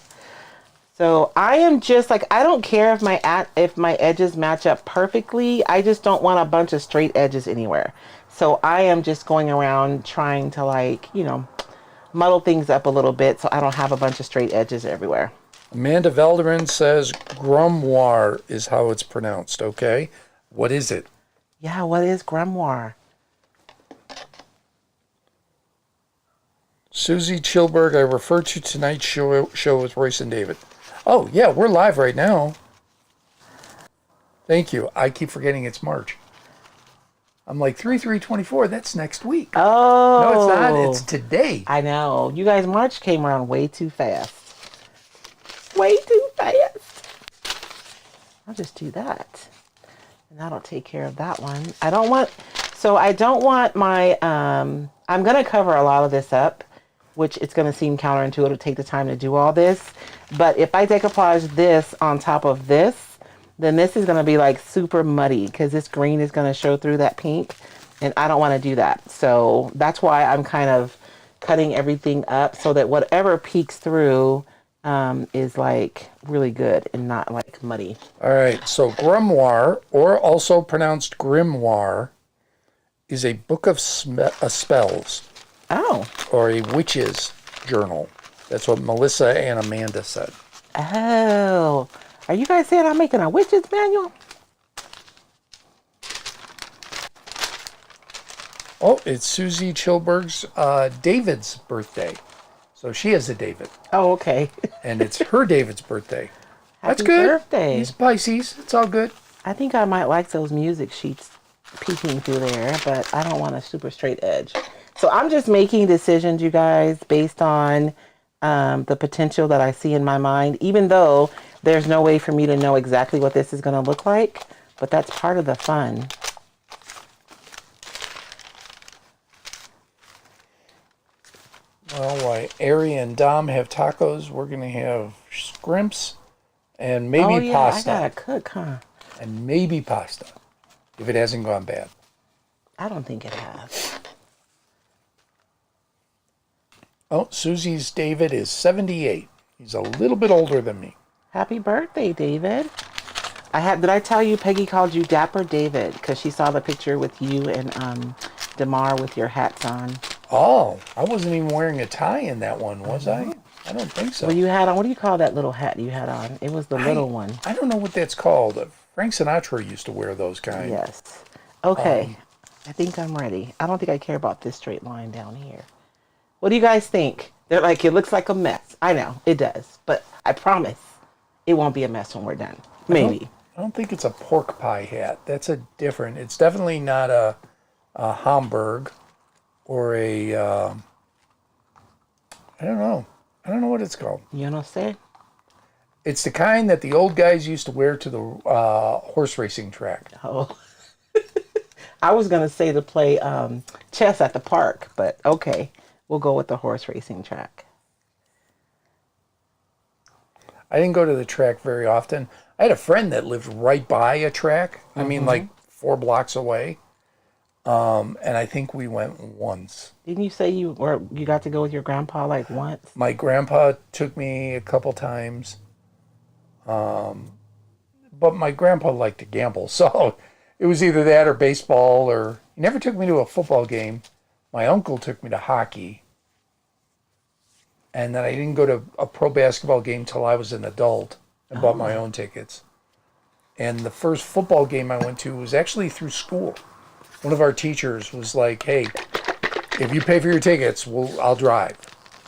So I am just like, I don't care if my edges match up perfectly. I just don't want a bunch of straight edges anywhere. So I am just going around trying to muddle things up a little bit so I don't have a bunch of straight edges everywhere. Amanda Veldeman says grimoire is how it's pronounced. Okay. What is it? Yeah, what is grimoire? Susie Chilberg, I refer to tonight's show with Royce and David. Oh, yeah, we're live right now. Thank you. I keep forgetting it's March. I'm like, 3/3/24, that's next week. Oh. No, it's not. It's today. I know. You guys, March came around way too fast. Way too fast. I'll just do that. And that'll take care of that one. I don't want my, I'm going to cover a lot of this up, which it's going to seem counterintuitive to take the time to do all this. But if I decoupage this on top of this, then this is going to be like super muddy because this green is going to show through that pink. And I don't want to do that. So that's why I'm kind of cutting everything up so that whatever peeks through is like really good and not like muddy. All right. So grimoire, or also pronounced grimoire, is a book of spells. Oh. Or a witch's journal. That's what Melissa and Amanda said. Oh. Are you guys saying I'm making a witch's manual? Oh, it's Susie Chilberg's David's birthday. So she has a David. Oh, okay. And it's her David's birthday. That's Happy good. Birthday. He's Pisces. It's all good. I think I might like those music sheets peeking through there, but I don't want a super straight edge. So I'm just making decisions, you guys, based on the potential that I see in my mind, even though there's no way for me to know exactly what this is going to look like, but that's part of the fun. Well, while Ari and Dom have tacos, we're going to have scrimps and maybe pasta. I gotta cook, huh? And maybe pasta, if it hasn't gone bad. I don't think it has. Oh, Susie's David is 78. He's a little bit older than me. Happy birthday, David. Did I tell you Peggy called you Dapper David because she saw the picture with you and DeMar with your hats on? Oh, I wasn't even wearing a tie in that one, was I? I don't think so. Well, you had on, what do you call that little hat you had on? It was the little one. I don't know what that's called. Frank Sinatra used to wear those kind. Yes. Okay. I think I'm ready. I don't think I care about this straight line down here. What do you guys think? They're like, it looks like a mess. I know, it does. But I promise it won't be a mess when we're done. Maybe. I don't think it's a pork pie hat. That's a different. It's definitely not a Hamburg or a, I don't know. I don't know what it's called. You know what I'm saying? It's the kind that the old guys used to wear to the horse racing track. Oh. I was going to say to play chess at the park, but okay. We'll go with the horse racing track. I didn't go to the track very often. I had a friend that lived right by a track. I mean, like 4 blocks away. And I think we went once. Didn't you say you got to go with your grandpa like once? My grandpa took me a couple times. But my grandpa liked to gamble. So It was either that or baseball, or he never took me to a football game. My uncle took me to hockey. And then I didn't go to a pro basketball game till I was an adult and bought my own tickets. And the first football game I went to was actually through school. One of our teachers was like, "Hey, if you pay for your tickets, I'll drive."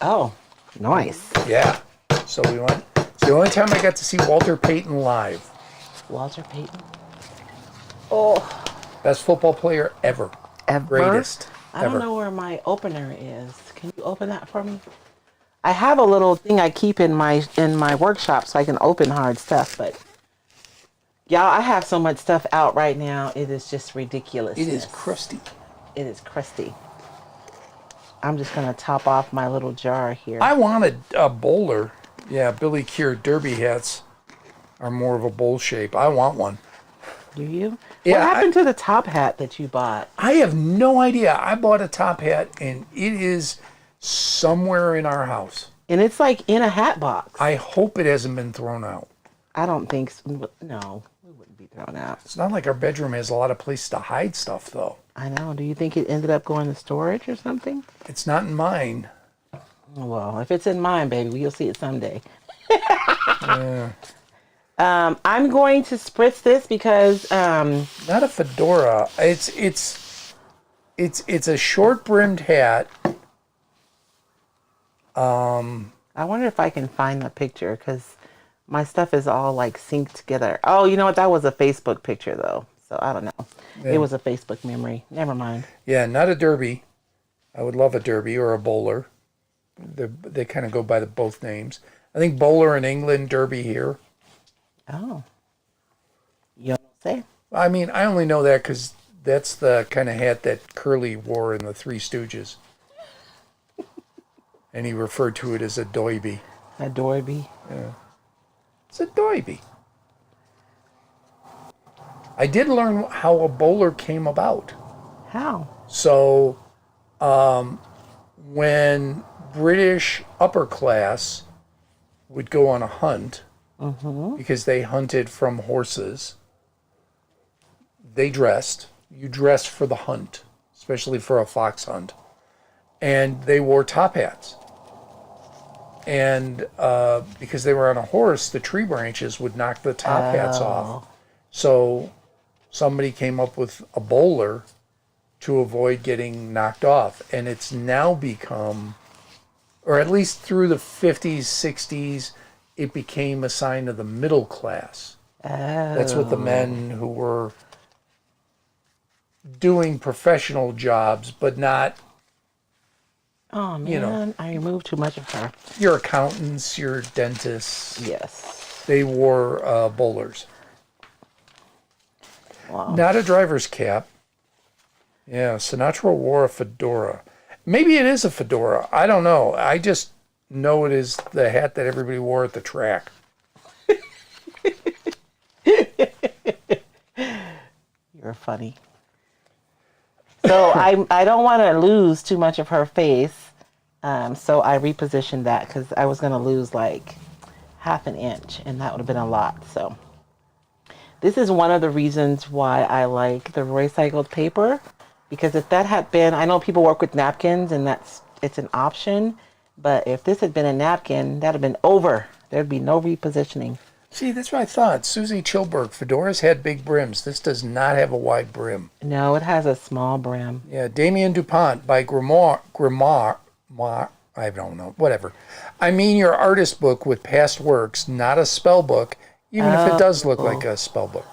Oh, nice. Yeah. So we went. It's the only time I got to see Walter Payton live. Walter Payton. Oh. Best football player ever. Ever? Greatest. I don't know where my opener is. Can you open that for me? I have a little thing I keep in my workshop so I can open hard stuff, but y'all, I have so much stuff out right now. It is just ridiculous. It is crusty. It is crusty. I'm just gonna top off my little jar here. I wanted a bowler. Yeah, Billy Keir derby hats are more of a bowl shape. I want one. Do you? Yeah, what happened to the top hat that you bought? I have no idea. I bought a top hat and it is somewhere in our house. And it's like in a hat box. I hope it hasn't been thrown out. I don't think so. No, it wouldn't be thrown out. It's not like our bedroom has a lot of places to hide stuff, though. I know. Do you think it ended up going to storage or something? It's not in mine. Well, if it's in mine, baby, you'll see it someday. Yeah. I'm going to spritz this because Not a fedora. It's a short brimmed hat. I wonder if I can find the picture because my stuff is all like synced together. Oh, you know what? That was a Facebook picture though, so I don't know. Yeah. It was a Facebook memory. Never mind. Yeah, not a derby. I would love a derby or a bowler. They kind of go by both names. I think bowler in England, derby here. Oh, you don't say? I mean, I only know that because that's the kind of hat that Curly wore in the Three Stooges. And he referred to it as a doiby. A doiby. Yeah. It's a doiby. I did learn how a bowler came about. How? So, when British upper class would go on a hunt, because they hunted from horses, they dressed. You dressed for the hunt, especially for a fox hunt. And they wore top hats. And because they were on a horse, the tree branches would knock the top hats off. So somebody came up with a bowler to avoid getting knocked off. And it's now become, or at least through the 50s, 60s, it became a sign of the middle class. That's what the men who were doing professional jobs, but not, Oh man, you know, I removed too much of her. your accountants, your dentists. Yes. They wore bowlers. Wow. Not a driver's cap. Yeah, Sinatra wore a fedora. Maybe it is a fedora. I don't know. I just know it is the hat that everybody wore at the track. You're funny. So I don't want to lose too much of her face. So I repositioned that because I was going to lose like half an inch and that would have been a lot. So this is one of the reasons why I like the recycled paper, because if that had been, I know people work with napkins and it's an option, but if this had been a napkin, that'd have been over. There'd be no repositioning. See, that's what I thought. Susie Chilberg, fedoras had big brims. This does not have a wide brim. No, it has a small brim. Yeah, Damien DuPont by I don't know, whatever. I mean your artist book with past works, not a spell book, even if it does look like a spell book.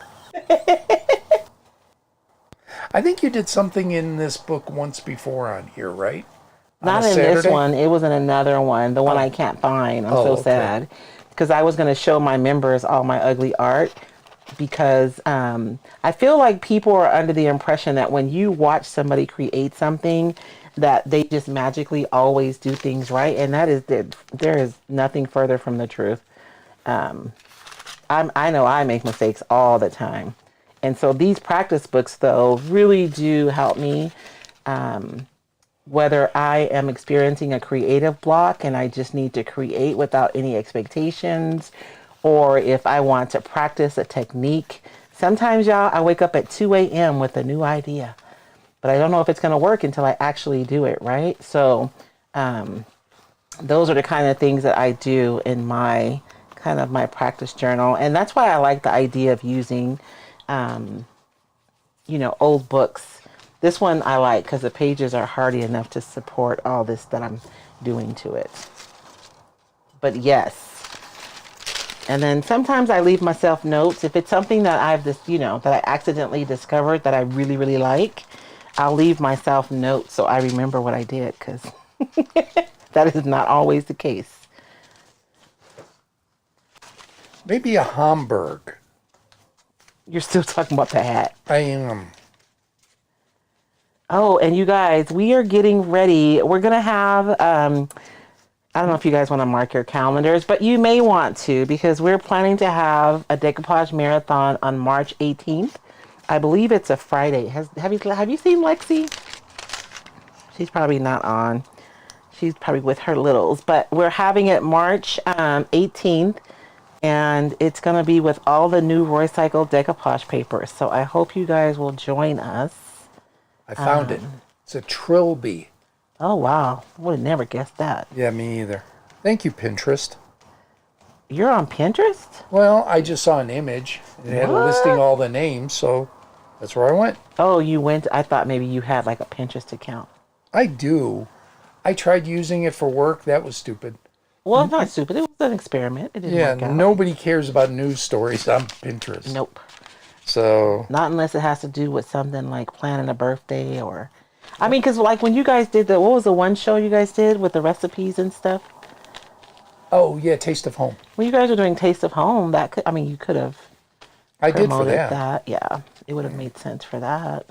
I think you did something in this book once before on here, right? Not in this one. It was in another one, the one I can't find. I'm so sad. Because I was going to show my members all my ugly art, because I feel like people are under the impression that when you watch somebody create something, that they just magically always do things right, and that is there is nothing further from the truth. I know I make mistakes all the time, and so these practice books though really do help me. Whether I am experiencing a creative block and I just need to create without any expectations, or if I want to practice a technique Sometimes, y'all, I wake up at 2 a.m. with a new idea, but I don't know if it's going to work until I actually do it, right? So, those are the kind of things that I do in my kind of my practice journal. And that's why I like the idea of using, um, old books. This one I like because the pages are hardy enough to support all this that I'm doing to it. But yes. And then sometimes I leave myself notes. If it's something that that I accidentally discovered that I really, really like, I'll leave myself notes so I remember what I did, because that is not always the case. Maybe a Hamburg. You're still talking about the hat. I am. Oh, and you guys, we are getting ready. We're going to have, I don't know if you guys want to mark your calendars, but you may want to, because we're planning to have a decoupage marathon on March 18th. I believe it's a Friday. Have you seen Lexi? She's probably not on. She's probably with her littles, but we're having it March 18th, and it's going to be with all the new Royce Cycle decoupage papers. So I hope you guys will join us. I found it. It's a trilby. Oh, wow. Would have never guessed that. Yeah, me either. Thank you, Pinterest. You're on Pinterest? Well, I just saw an image. It had a listing all the names, so that's where I went. Oh, you went. I thought maybe you had like a Pinterest account. I do. I tried using it for work. That was stupid. Well, it's not stupid. It was an experiment. It didn't work out. Nobody cares about news stories on Pinterest. Nope. So. Not unless it has to do with something like planning a birthday or... I mean, because like when you guys did what was the one show you guys did with the recipes and stuff? Oh, yeah, Taste of Home. When you guys were doing Taste of Home, you could have I did for promoted that. Yeah, it would have made sense for that.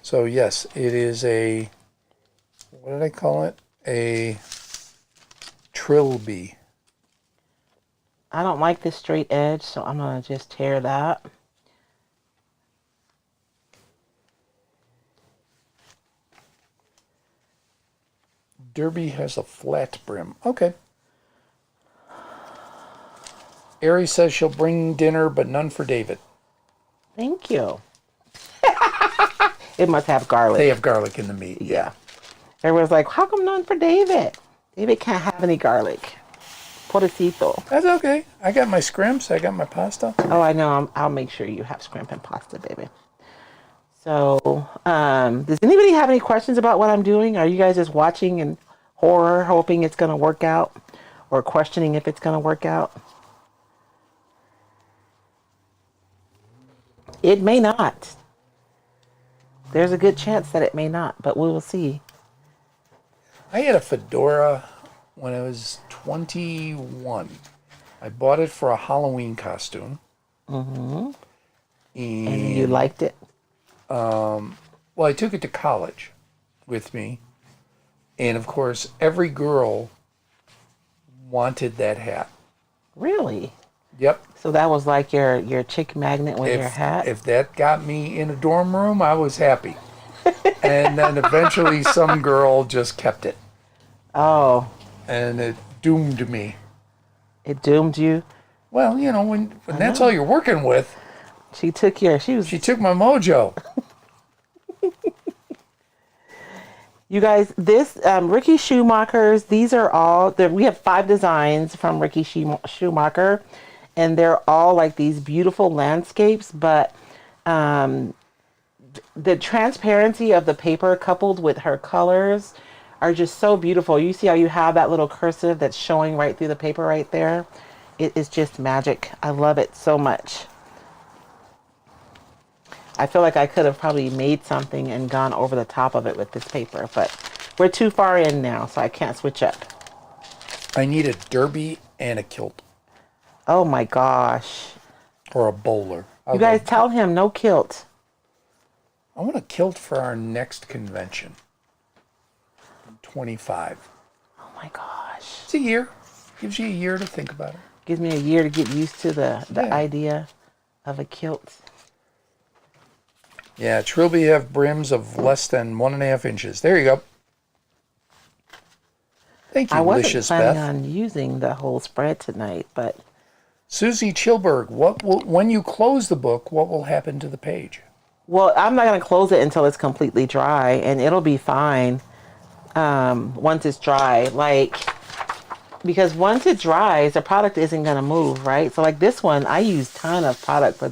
So, yes, it is a... What did I call it? A trilby. I don't like this straight edge, so I'm going to just tear that. Derby has a flat brim. Okay. Ari says she'll bring dinner, but none for David. Thank you. It must have garlic. They have garlic in the meat. Yeah. Everyone's like, how come none for David? David can't have any garlic. Pobrecito. That's okay. I got my scrimps. I got my pasta. Oh, I know. I'll make sure you have scrimp and pasta, baby. So, does anybody have any questions about what I'm doing? Are you guys just watching in horror, hoping it's going to work out, or questioning if it's going to work out? It may not. There's a good chance that it may not, but we will see. I had a fedora when I was 21. I bought it for a Halloween costume. Mm-hmm. And you liked it? Well, I took it to college with me. And, of course, every girl wanted that hat. Really? Yep. So that was like your chick magnet with your hat? If that got me in a dorm room, I was happy. And then eventually some girl just kept it. Oh. And it doomed me. It doomed you? Well, when that's all you're working with. She took my mojo. You guys, this Ricky Schumacher's, these are all, we have 5 designs from Ricky Schumacher, and they're all like these beautiful landscapes, but the transparency of the paper coupled with her colors are just so beautiful. You see how you have that little cursive that's showing right through the paper right there? It is just magic. I love it so much. I feel like I could have probably made something and gone over the top of it with this paper, but we're too far in now, so I can't switch up. I need a derby and a kilt. Oh my gosh. Or a bowler. You guys tell him no kilt. I want a kilt for our next convention. I'm 25. Oh my gosh. It's a year. Gives you a year to think about it. Gives me a year to get used to the idea of a kilt. Yeah, trilby have brims of less than 1.5 inches. There you go. Thank you, I wasn't Licious planning Beth. on using the whole spread tonight, but Susie Chilberg, when you close the book, what will happen to the page? Well, I'm not going to close it until it's completely dry, and it'll be fine once it's dry. Like, because once it dries, the product isn't going to move, right? So, like this one, I use ton of product for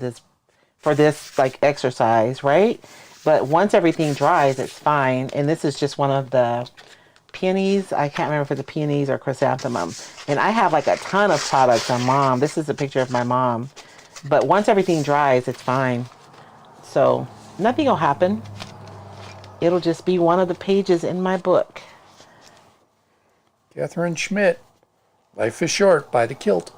this like exercise, right? But once everything dries, it's fine. And this is just one of the peonies. I can't remember if it's the peonies or chrysanthemum. And I have like a ton of products on mom. This is a picture of my mom. But once everything dries, it's fine. So nothing will happen. It'll just be one of the pages in my book. Catherine Schmidt, life is short, buy the kilt.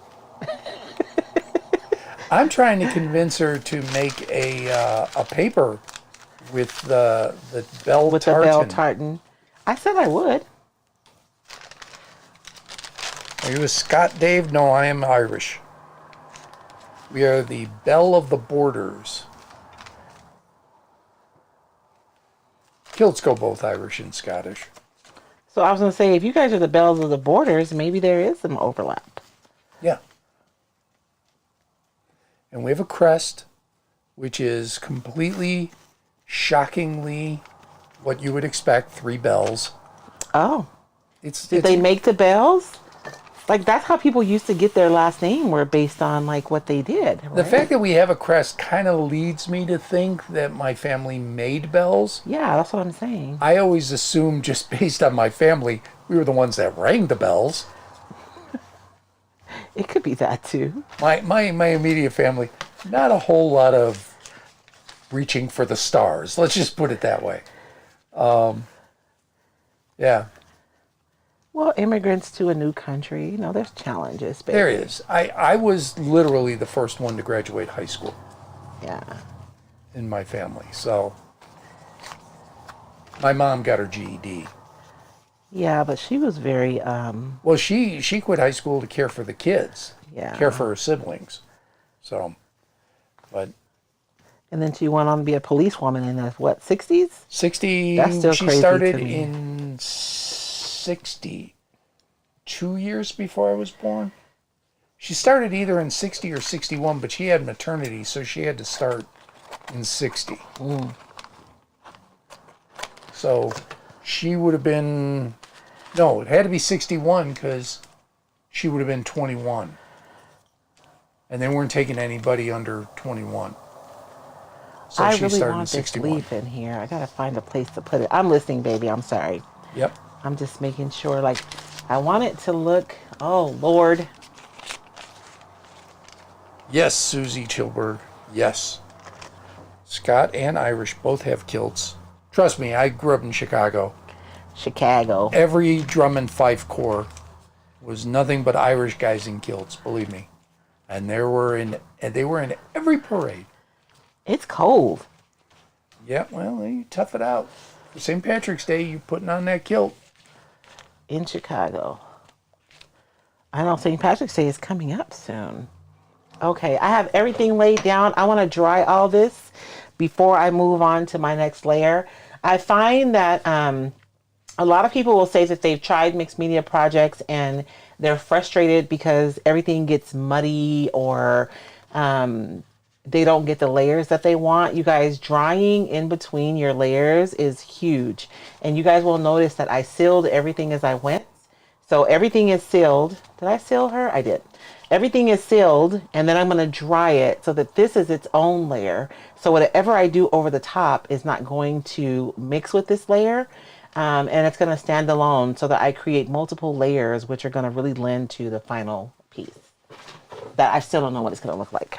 I'm trying to convince her to make a paper with the bell With tartan. the bell tartan. I said I would. Are you a Scott, Dave? No, I am Irish. We are the belle of the borders. Kilts go both Irish and Scottish. So I was going to say, if you guys are the bells of the borders, maybe there is some overlap. Yeah. And we have a crest, which is completely, shockingly what you would expect, 3 bells. Oh. Did They make the bells? Like, that's how people used to get their last name, were based on, like, what they did. Right? The fact that we have a crest kind of leads me to think that my family made bells. Yeah, that's what I'm saying. I always assumed, just based on my family, we were the ones that rang the bells. It could be that, too. My immediate family, not a whole lot of reaching for the stars. Let's just put it that way. Yeah. Well, immigrants to a new country, there's challenges, baby. There is. I was literally the first one to graduate high school. Yeah. In my family. So my mom got her GED. Yeah, but she was very, Well, she quit high school to care for the kids. Yeah. Care for her siblings. So, but and then she went on to be a policewoman in the, 60s? 60, That's still she crazy started to me. in 60, 2 years before I was born. She started either in 60 or 61, but she had maternity, so she had to start in 60. Mm. So she would have been, no, it had to be 61 because she would have been 21. And they weren't taking anybody under 21. So I she really started in want this 61. leaf in here. I gotta find a place to put it. I'm listening, baby. I'm sorry. Yep. I'm just making sure, like, I want it to look, oh, Lord. Yes, Susie Chilberg. Yes. Scott and Irish both have kilts. Trust me, I grew up in Chicago. Chicago. Every drum and fife corps was nothing but Irish guys in kilts, believe me. And they were in every parade. It's cold. Yeah, well, you tough it out. For St. Patrick's Day, you're putting on that kilt. In Chicago. I know St. Patrick's Day is coming up soon. Okay, I have everything laid down. I want to dry all this before I move on to my next layer. I find that a lot of people will say that they've tried mixed media projects and they're frustrated because everything gets muddy or they don't get the layers that they want. You guys, drying in between your layers is huge. And you guys will notice that I sealed everything as I went. So everything is sealed. Did I seal her? I did. Everything is sealed, and then I'm going to dry it so that this is its own layer. So whatever I do over the top is not going to mix with this layer, and it's going to stand alone so that I create multiple layers, which are going to really lend to the final piece that I still don't know what it's going to look like.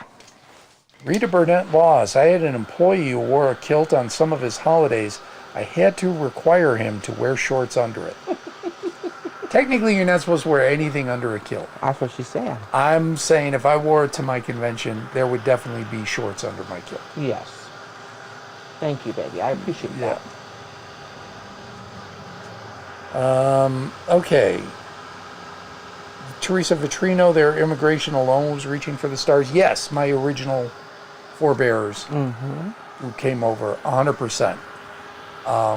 Rita Burnett Laws. I had an employee who wore a kilt on some of his holidays. I had to require him to wear shorts under it. Technically, you're not supposed to wear anything under a kilt. That's what she said. I'm saying if I wore it to my convention, there would definitely be shorts under my kilt. Yes. Thank you, baby. I appreciate that. Okay. Teresa Vitrino, their immigration alone was reaching for the stars. Yes, my original forebears who came over, 100%.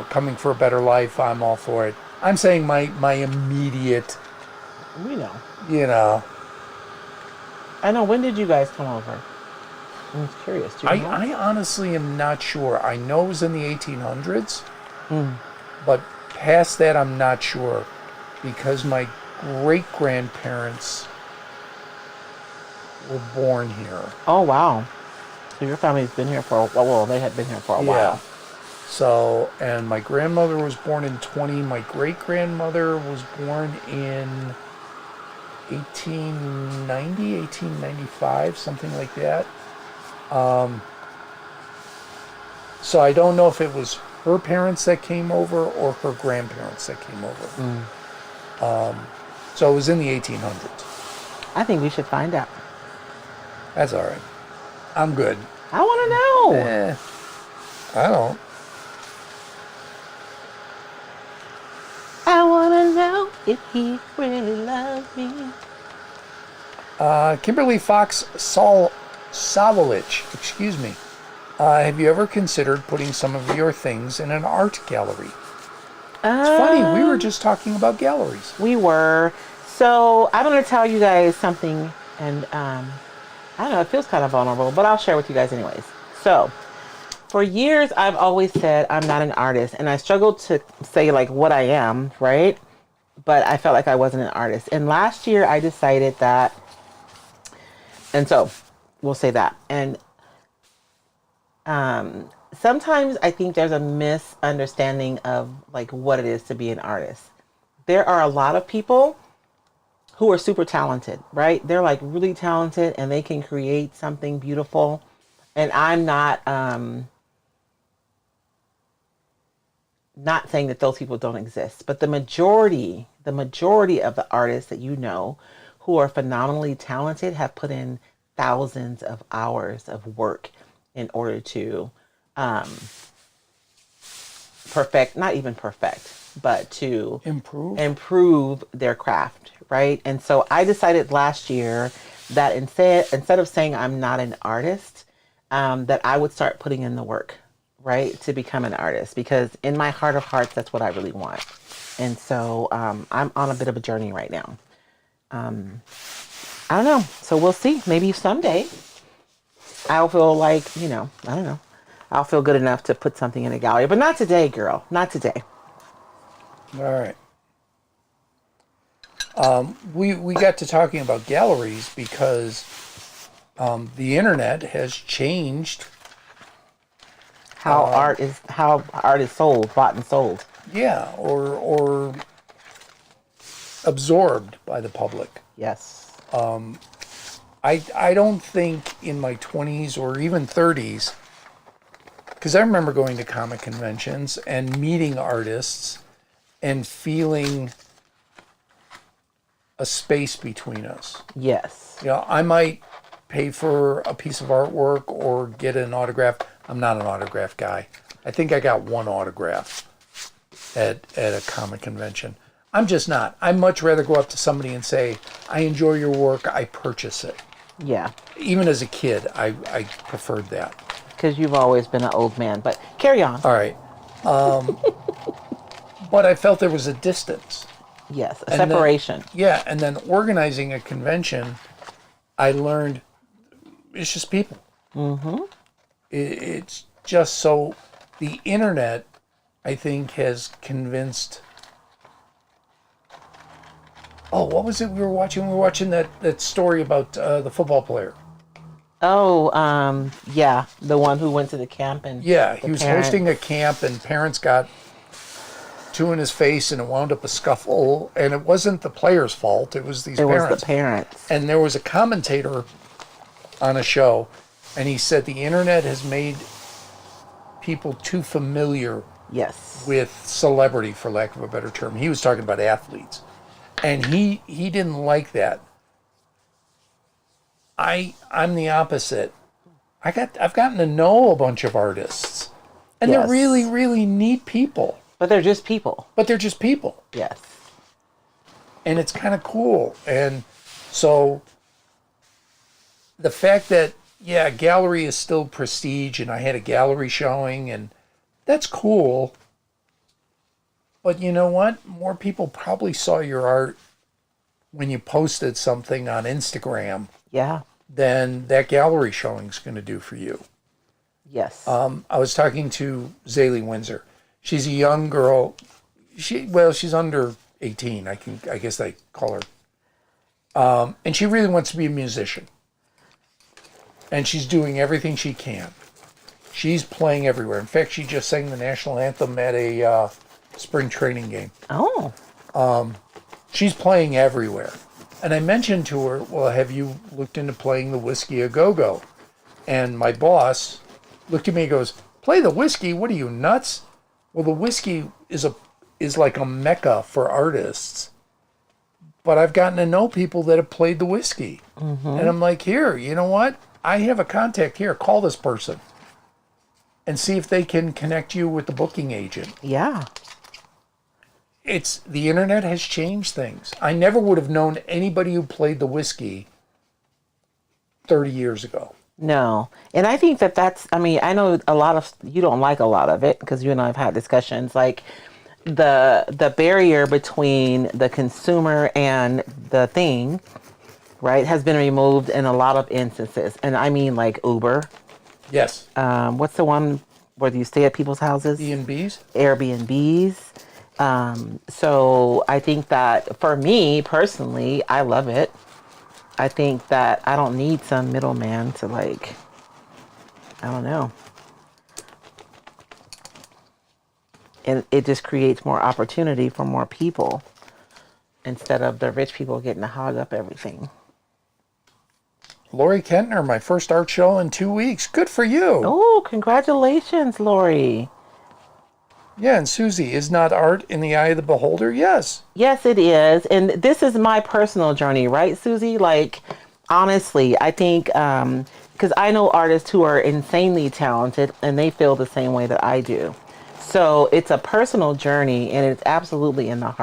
Coming for a better life, I'm all for it. I'm saying my immediate, We know. you know, I know. When did you guys come over? I'm curious. Do you know? I honestly am not sure. I know it was in the 1800s, but past that, I'm not sure because my great grandparents were born here. Oh, wow. So your family's been here for a while. Well, they had been here for a while. So, and my grandmother was born in 20. My great grandmother was born in 1890, 1895, something like that. So I don't know if it was her parents that came over or her grandparents that came over. So it was in the 1800s. I think we should find out. That's all right. I'm good. I want to know. I don't. I want to know if he really loves me. Kimberly Fox Sawalich, excuse me. Have you ever considered putting some of your things in an art gallery? It's funny, we were just talking about galleries. We were. So I'm going to tell you guys something, and I don't know, it feels kind of vulnerable, but I'll share with you guys anyways. So for years, I've always said I'm not an artist, and I struggled to say like what I am, right? But I felt like I wasn't an artist. And last year, I decided that, and so we'll say that. And sometimes I think there's a misunderstanding of like what it is to be an artist. There are a lot of people who are super talented, right? They're like really talented and they can create something beautiful. And I'm not saying that those people don't exist, but the majority of the artists that you know who are phenomenally talented have put in thousands of hours of work in order to perfect, not even perfect, but to improve their craft, right? And so I decided last year that instead of saying I'm not an artist, that I would start putting in the work, right, to become an artist, because in my heart of hearts, that's what I really want. And so I'm on a bit of a journey right now. I don't know. So we'll see. Maybe someday I'll feel like, I don't know. I'll feel good enough to put something in a gallery, but not today, girl. Not today. All right. We got to talking about galleries because the internet has changed how art is sold, bought and sold. Yeah, or absorbed by the public. Yes. I don't think in my 20s or even 30s, because I remember going to comic conventions and meeting artists and feeling a space between us. Yes. I might pay for a piece of artwork or get an autograph. I'm not an autograph guy. I think I got one autograph at a comic convention. I'm just not. I'd much rather go up to somebody and say, I enjoy your work, I purchase it. Yeah. Even as a kid, I preferred that. Because you've always been an old man, but carry on. All right. But I felt there was a distance. Yes, a separation. And then organizing a convention, I learned it's just people. Mm-hmm. It's just so the internet, I think, has convinced. Oh, what was it we were watching? We were watching that story about the football player. Oh, yeah, the one who went to the camp and he was hosting a camp and parents got two in his face and it wound up a scuffle, and it wasn't the player's fault. It was these parents. It was the parents. And there was a commentator on a show, and he said the internet has made people too familiar with celebrity, for lack of a better term. He was talking about athletes. And he didn't like that. I'm the opposite. I've gotten to know a bunch of artists, and they're really, really neat people. But they're just people. Yes. And it's kind of cool. And so the fact that, gallery is still prestige, and I had a gallery showing, and that's cool. But you know what? More people probably saw your art when you posted something on Instagram. Yeah. than that gallery showing is going to do for you. Yes. I was talking to Zaylee Windsor. She's a young girl. She's under 18. I guess they call her. And she really wants to be a musician. And she's doing everything she can. She's playing everywhere. In fact, she just sang the national anthem at a spring training game. Oh. She's playing everywhere. And I mentioned to her, well, have you looked into playing the Whiskey a Go-Go? And my boss looked at me and goes, play the Whiskey? What are you, nuts? Well, the Whiskey is like a mecca for artists. But I've gotten to know people that have played the Whiskey. Mm-hmm. And I'm like, here, you know what? I have a contact here. Call this person and see if they can connect you with the booking agent. Yeah. The internet has changed things. I never would have known anybody who played the Whiskey 30 years ago. No. And I think I know you don't like a lot of it because you and I have had discussions, like the barrier between the consumer and the thing, right, has been removed in a lot of instances. And I mean like Uber. Yes. What's the one where you stay at people's houses? Airbnbs. So I think that for me personally, I love it. I think that I don't need some middleman to I don't know. And it just creates more opportunity for more people instead of the rich people getting to hog up everything. Lori Kentner, my first art show in 2 weeks. Good for you. Oh, congratulations, Lori. Yeah, and Susie, is not art in the eye of the beholder? Yes. Yes, it is. And this is my personal journey, right, Susie? Honestly, I think, because I know artists who are insanely talented and they feel the same way that I do. So it's a personal journey and it's absolutely in the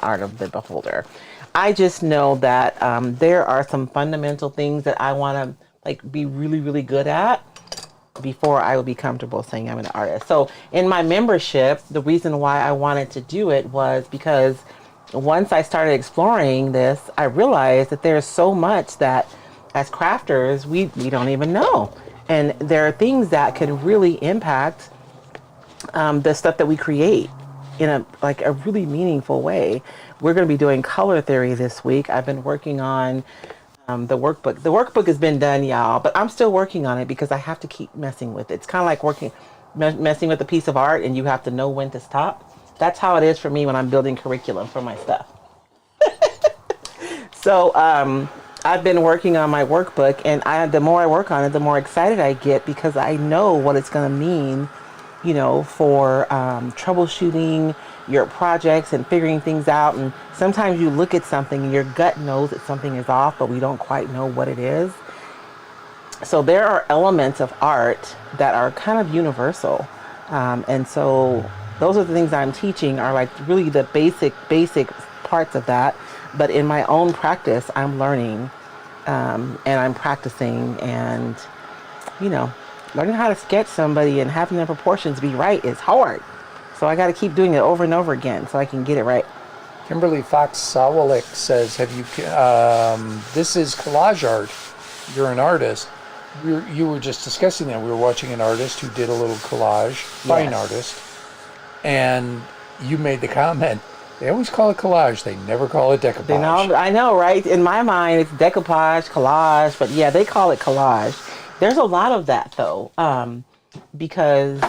art of the beholder. I just know that there are some fundamental things that I want to be really, really good at before I would be comfortable saying I'm an artist. So in my membership, the reason why I wanted to do it was because once I started exploring this, I realized that there's so much that as crafters, we don't even know. And there are things that can really impact the stuff that we create in a really meaningful way. We're going to be doing color theory this week. I've been working on the workbook. The workbook has been done, y'all, but I'm still working on it because I have to keep messing with it. It's kind of like messing with a piece of art and you have to know when to stop. That's how it is for me when I'm building curriculum for my stuff. So I've been working on my workbook, and the more I work on it, the more excited I get because I know what it's going to mean, for troubleshooting your projects and figuring things out. And sometimes you look at something and your gut knows that something is off, but we don't quite know what it is. So there are elements of art that are kind of universal. And so those are the things I'm teaching are really the basic parts of that. But in my own practice, I'm learning and I'm practicing and, learning how to sketch somebody and having their proportions be right is hard. So I got to keep doing it over and over again so I can get it right. Kimberly Fox Sawalik says, this is collage art. You're an artist. You were just discussing that. We were watching an artist who did a little collage, fine artist. And you made the comment, they always call it collage. They never call it decoupage. I know, right? In my mind, it's decoupage, collage. But yeah, they call it collage. There's a lot of that, though, because...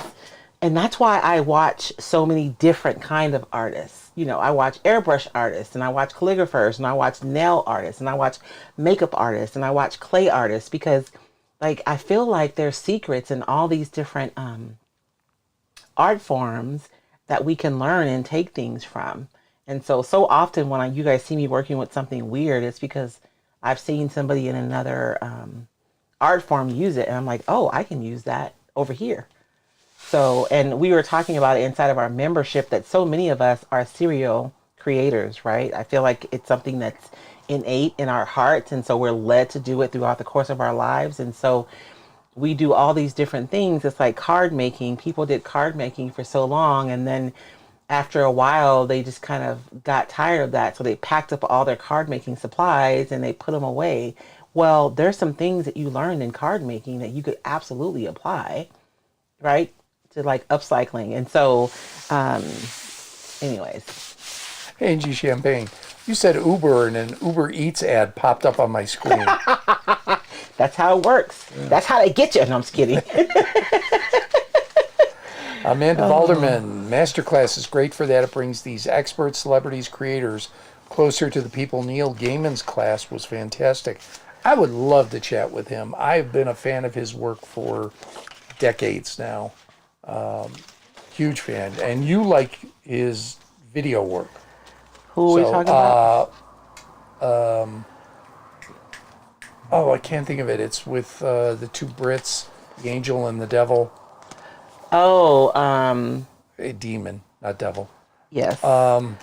And that's why I watch so many different kind of artists. I watch airbrush artists, and I watch calligraphers, and I watch nail artists, and I watch makeup artists, and I watch clay artists, because I feel like there's secrets in all these different art forms that we can learn and take things from. And so often when you guys see me working with something weird, it's because I've seen somebody in another art form use it, and I'm like, oh, I can use that over here. So, and we were talking about it inside of our membership that so many of us are serial creators, right? I feel like it's something that's innate in our hearts. And so we're led to do it throughout the course of our lives. And so we do all these different things. It's like card making. People did card making for so long. And then after a while, they just kind of got tired of that. So they packed up all their card making supplies and they put them away. Well, there's some things that you learned in card making that you could absolutely apply, right? To like upcycling. And so, um, anyways, Angie Champagne, you said Uber and an Uber Eats ad popped up on my screen. that's how it works. That's how they get you. No, I'm just kidding. Amanda Valderman, Masterclass is great for that. It brings these experts, celebrities, creators closer to the people. Neil Gaiman's class was fantastic. I would love to chat with him. I've been a fan of his work for decades now. Huge fan. And you like his video work. Who are we talking about? Oh, I can't think of it. It's with the two Brits, the angel and the devil. Oh, A demon, not devil. yes. Oh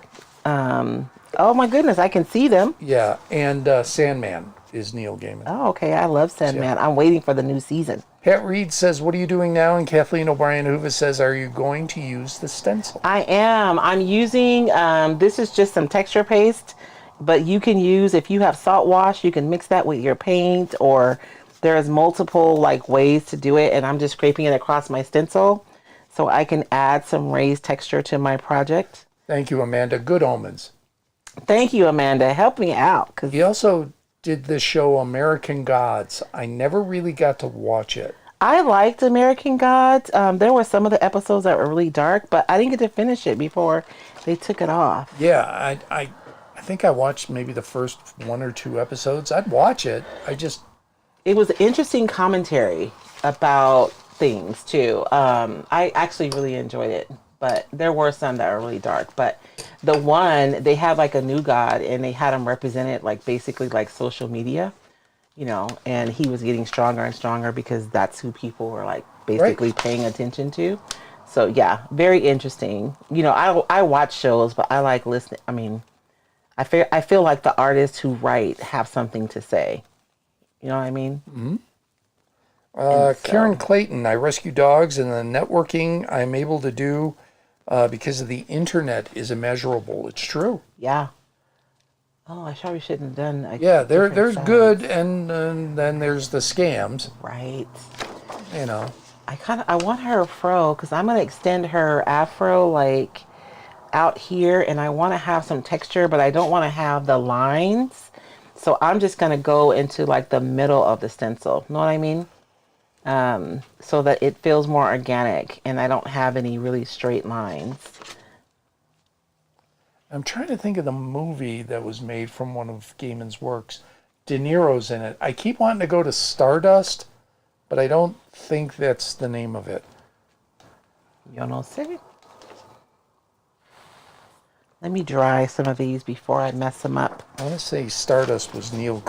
my goodness, I can see them. Yeah, and Sandman is Neil Gaiman. Oh, okay. I love Sandman. I'm waiting for the new season. Pat Reed says, what are you doing now? And Kathleen O'Brien Hoover says, are you going to use the stencil? I am. I'm using, this is just some texture paste, but you can use, if you have salt wash, you can mix that with your paint, or there's multiple like ways to do it. And I'm just scraping it across my stencil so I can add some raised texture to my project. Thank you, Amanda. Good omens. Thank you, Amanda. Help me out. He also did the show American Gods. I never really got to watch it. I liked American Gods. There were some of the episodes that were really dark, but I didn't get to finish it before they took it off. Yeah, I think I watched maybe the first one or two episodes. I'd watch it. It was interesting commentary about things too. I actually really enjoyed it, but there were some that were really dark. But the one, they had like a new god and they had him represented like basically like social media, and he was getting stronger and stronger because that's who people were like basically paying attention to. So yeah, very interesting. I watch shows, but I like listening. I mean, I feel like the artists who write have something to say. You know what I mean? Mm-hmm. Karen Clayton, I rescue dogs, and the networking I'm able to do because of the internet is immeasurable. It's true. Yeah. Oh, I probably shouldn't have done. Yeah, there's good, and then there's the scams. Right. I I want her fro because I'm gonna extend her afro like out here, and I want to have some texture, but I don't want to have the lines. So I'm just gonna go into like the middle of the stencil. Know what I mean? So that it feels more organic, and I don't have any really straight lines. I'm trying to think of the movie that was made from one of Gaiman's works. De Niro's in it. I keep wanting to go to Stardust, but I don't think that's the name of it. You know, say. Let me dry some of these before I mess them up. I want to say Stardust was Michael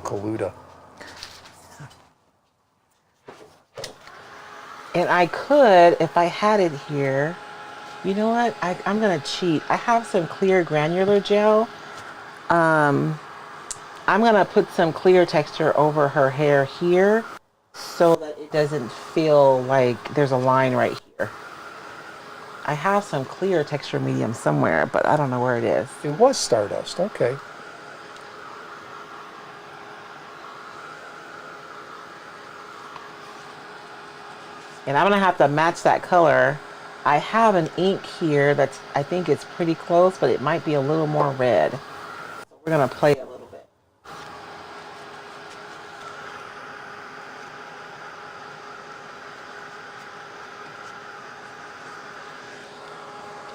Kaluta. And I could, if I had it here, you know what? I'm going to cheat. I have some clear granular gel. I'm going to put some clear texture over her hair here so that it doesn't feel like there's a line right here. I have some clear texture medium somewhere, but I don't know where it is. It was Stardust. Okay. And I'm going to have to match that color. I have an ink here that's, I think it's pretty close, but it might be a little more red. So we're going to play a little bit.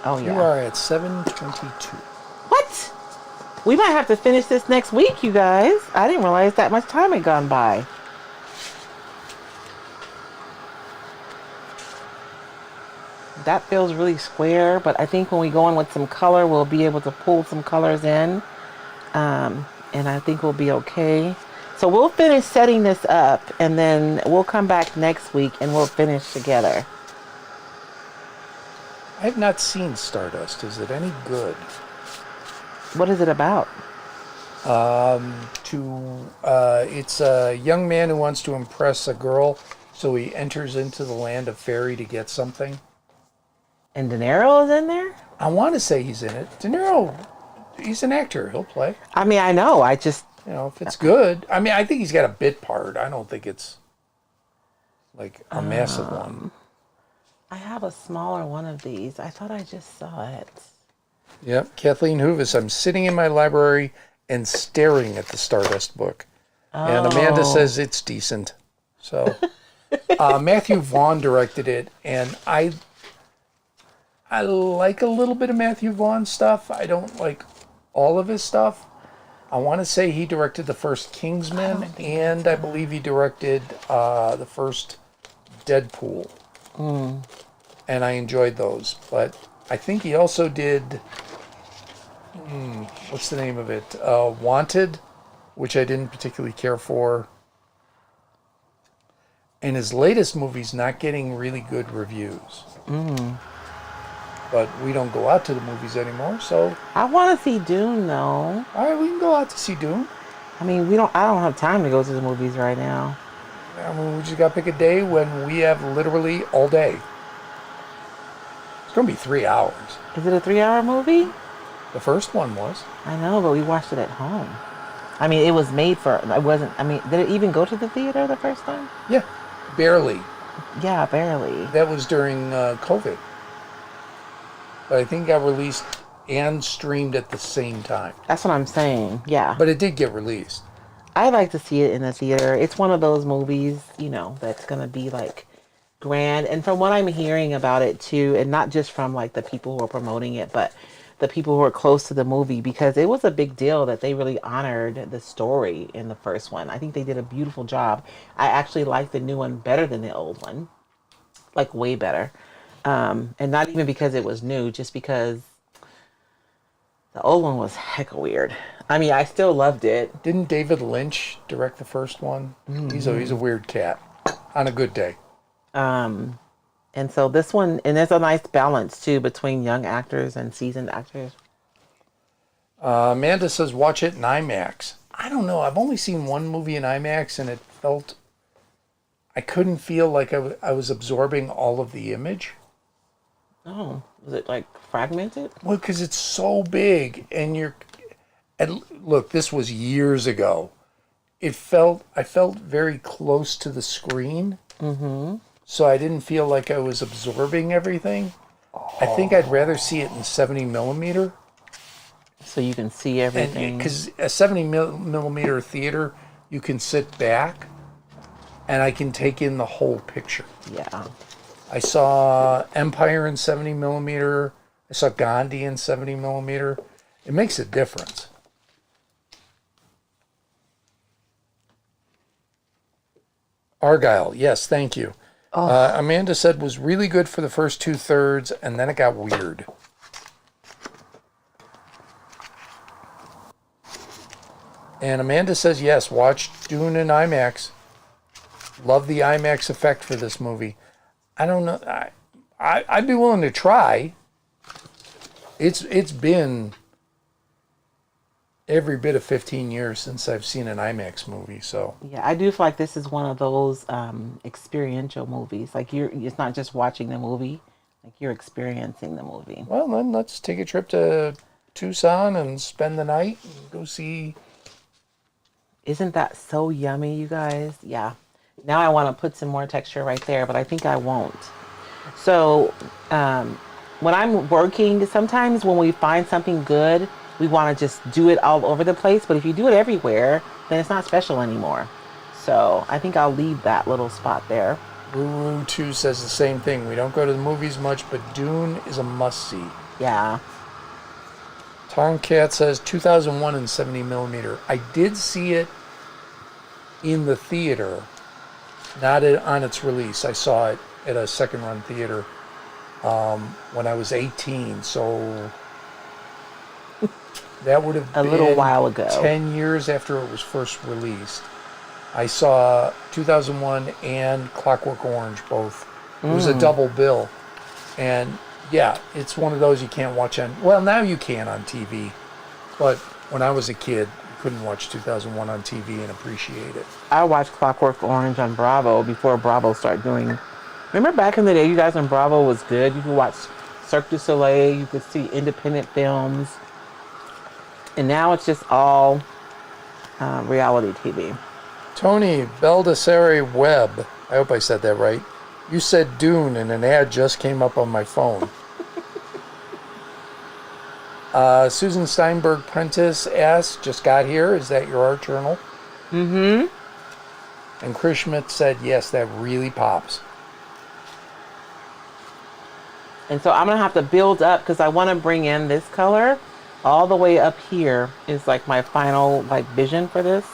Oh, yeah. You are at 7:22. What? We might have to finish this next week, you guys. I didn't realize that much time had gone by. That feels really square, but I think when we go in with some color, we'll be able to pull some colors in. And I think we'll be okay. So we'll finish setting this up, and then we'll come back next week and we'll finish together. I have not seen Stardust. Is it any good? What is it about? It's a young man who wants to impress a girl, so he enters into the land of fairy to get something. And De Niro is in there? I want to say he's in it. De Niro, he's an actor. He'll play. I mean, I know. I just You know, if it's good. I mean, I think he's got a bit part. I don't think it's like a massive one. I have a smaller one of these. I thought I just saw it. Yep. Kathleen Hoovis, I'm sitting in my library and staring at the Stardust book. And Amanda says it's decent. So Matthew Vaughn directed it, and I like a little bit of Matthew Vaughn stuff. I don't like all of his stuff. I want to say he directed the first Kingsman, and I believe he directed the first Deadpool. And I enjoyed those. But I think he also did, what's the name of it? Wanted, which I didn't particularly care for. And his latest movie's not getting really good reviews. But we don't go out to the movies anymore, so... I want to see Dune, though. All right, we can go out to see Dune. I mean, I don't have time to go to the movies right now. I mean, we just got to pick a day when we have literally all day. It's going to be 3 hours. Is it a 3-hour movie? The first one was. I know, but we watched it at home. I mean, it was made for... I wasn't... I mean, did it even go to the theater the first time? Yeah, barely. Yeah, barely. That was during COVID. But I think it got released and streamed at the same time. That's what I'm saying, yeah. But it did get released. I like to see it in the theater. It's one of those movies, you know, that's going to be like grand. And from what I'm hearing about it too, and not just from like the people who are promoting it, but the people who are close to the movie, because it was a big deal that they really honored the story in the first one. I think they did a beautiful job. I actually like the new one better than the old one, like way better. And not even because it was new, just because the old one was hecka weird. I mean, I still loved it. Didn't David Lynch direct the first one? He's a weird cat on a good day. And so this one, and there's a nice balance too between young actors and seasoned actors. Amanda says watch it in IMAX. I don't know. I've only seen one movie in IMAX, and it felt... I couldn't feel like I was absorbing all of the image. Oh, was it like fragmented? Well, because it's so big, and look, this was years ago. I felt very close to the screen, so I didn't feel like I was absorbing everything. I think I'd rather see it in 70 millimeter. So you can see everything. Because a 70 millimeter theater, you can sit back, and I can take in the whole picture. Yeah. I saw Empire in 70 millimeter. I saw Gandhi in 70 millimeter. It makes a difference. Argyle, yes, thank you. Amanda said was really good for the first 2/3, and then it got weird. And Amanda says, yes, watch Dune in IMAX. Love the IMAX effect for this movie. I don't know. I'd be willing to try. It's been every bit of 15 years since I've seen an IMAX movie. So yeah, I do feel like this is one of those experiential movies. Like it's not just watching the movie, like you're experiencing the movie. Well, then let's take a trip to Tucson and spend the night and go see. Isn't that so yummy, you guys? Yeah. Now I want to put some more texture right there, but I think I won't. So when I'm working, sometimes when we find something good, we want to just do it all over the place. But if you do it everywhere, then it's not special anymore. So I think I'll leave that little spot there. Ruru 2 says the same thing. We don't go to the movies much, but Dune is a must-see. Yeah. Tomcat says 2001 in 70 millimeter. I did see it in the theater. Not on its release. I saw it at a second-run theater when I was 18. So that would have been a little while ago. 10 years after it was first released. I saw 2001 and Clockwork Orange both. It was a double bill. And yeah, it's one of those you can't watch on... Well, now you can on TV. But when I was a kid, couldn't watch 2001 on TV and appreciate it. I watched Clockwork Orange on Bravo before Bravo started doing... Remember back in the day, you guys, when Bravo was good? You could watch Cirque du Soleil, you could see independent films. And now it's just all reality TV. Tony Baldessari Webb. I hope I said that right. You said Dune, and an ad just came up on my phone. Susan Steinberg Prentice asks, just got here, is that your art journal? Mm-hmm. And Chris Schmidt said, yes, that really pops. And so I'm going to have to build up because I want to bring in this color. All the way up here is like my final like vision for this.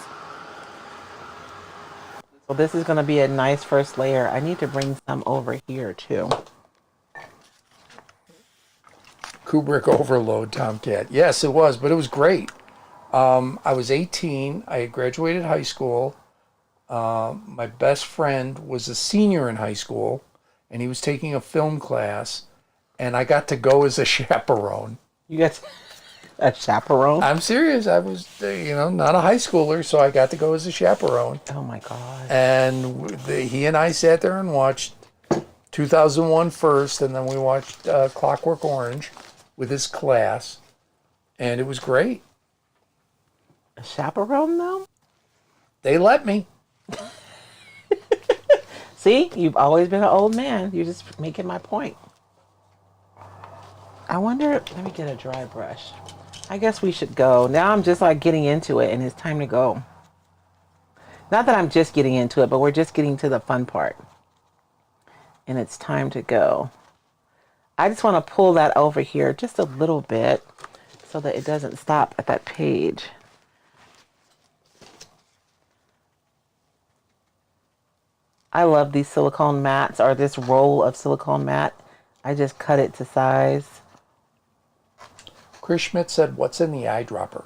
So this is going to be a nice first layer. I need to bring some over here too. Kubrick overload, Tomcat. Yes, it was, but it was great. I was 18. I had graduated high school. My best friend was a senior in high school, and he was taking a film class, and I got to go as a chaperone. You got a chaperone? I'm serious. I was, not a high schooler, so I got to go as a chaperone. Oh my God. And he and I sat there and watched 2001 first, and then we watched Clockwork Orange with his class, and it was great. A chaperone though? They let me. See, you've always been an old man. You're just making my point. I wonder, let me get a dry brush. I guess we should go. Now I'm just like getting into it and it's time to go. Not that I'm just getting into it, but we're just getting to the fun part. And it's time to go. I just want to pull that over here just a little bit so that it doesn't stop at that page. I love these silicone mats, or this roll of silicone mat. I just cut it to size. Chris Schmidt said, what's in the eyedropper?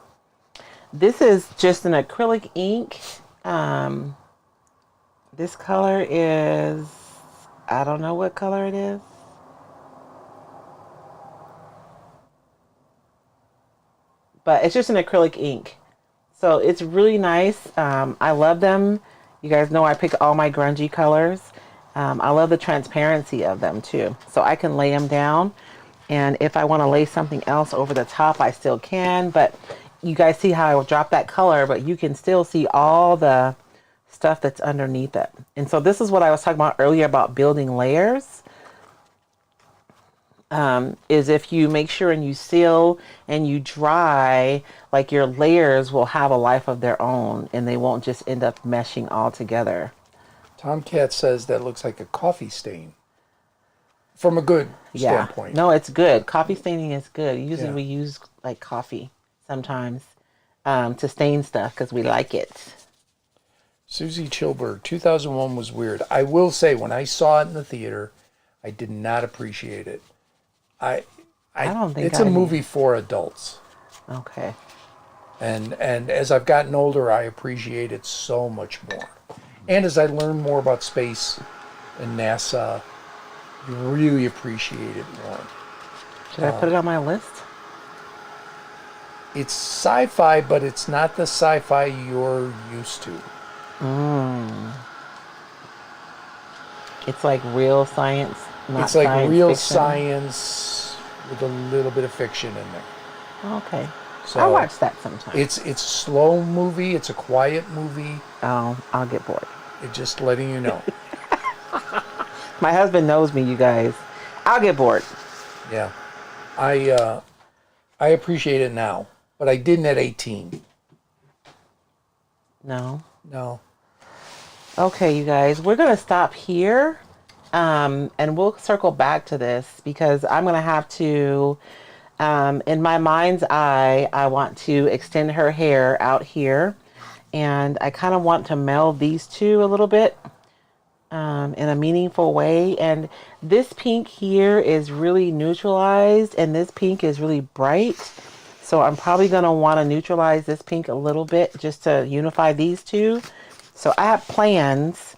This is just an acrylic ink. This color is, I don't know what color it is. But it's just an acrylic ink. So it's really nice. I love them. You guys know I pick all my grungy colors. I love the transparency of them too. So I can lay them down. And if I want to lay something else over the top, I still can. But you guys see how I drop that color, but you can still see all the stuff that's underneath it. And so this is what I was talking about earlier about building layers. Is if you make sure and you seal and you dry, like your layers will have a life of their own and they won't just end up meshing all together. Tomcat says that looks like a coffee stain. From a good standpoint. No, it's good. Coffee staining is good. Usually we use like coffee sometimes to stain stuff because we like it. Susie Chilberg, 2001 was weird. I will say, when I saw it in the theater, I did not appreciate it. I don't think it's a movie for adults. Okay. And as I've gotten older, I appreciate it so much more. And as I learn more about space and NASA, you really appreciate it more. Should I put it on my list? It's sci-fi, but it's not the sci-fi you're used to. It's like real science, not it's like science real fiction. Science with a little bit of fiction in there. Okay. So I watch that sometimes. It's a slow movie. It's a quiet movie. Oh, I'll get bored. It's just letting you know. My husband knows me, you guys. I'll get bored. Yeah. I appreciate it now, but I didn't at 18. No. Okay, you guys, we're going to stop here. And we'll circle back to this because I'm going to have to, in my mind's eye, I want to extend her hair out here. And I kind of want to meld these two a little bit in a meaningful way. And this pink here is really neutralized and this pink is really bright. So I'm probably going to want to neutralize this pink a little bit just to unify these two. So I have plans.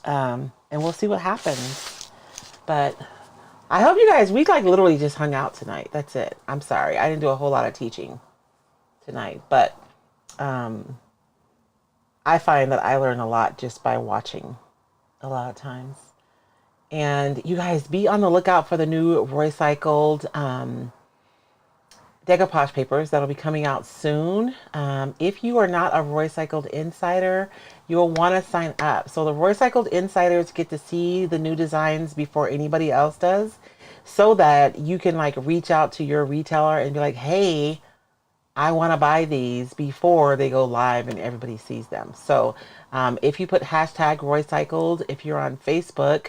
And we'll see what happens. But I hope you guys, we like literally just hung out tonight. That's it. I'm sorry. I didn't do a whole lot of teaching tonight. But I find that I learn a lot just by watching a lot of times. And you guys be on the lookout for the new Roycycled decoupage papers that'll be coming out soon. If you are not a Roycycled Insider, you'll want to sign up. So the Roycycled Insiders get to see the new designs before anybody else does, so that you can like reach out to your retailer and be like, hey, I want to buy these before they go live and everybody sees them. So if you put hashtag Roycycled, if you're on Facebook,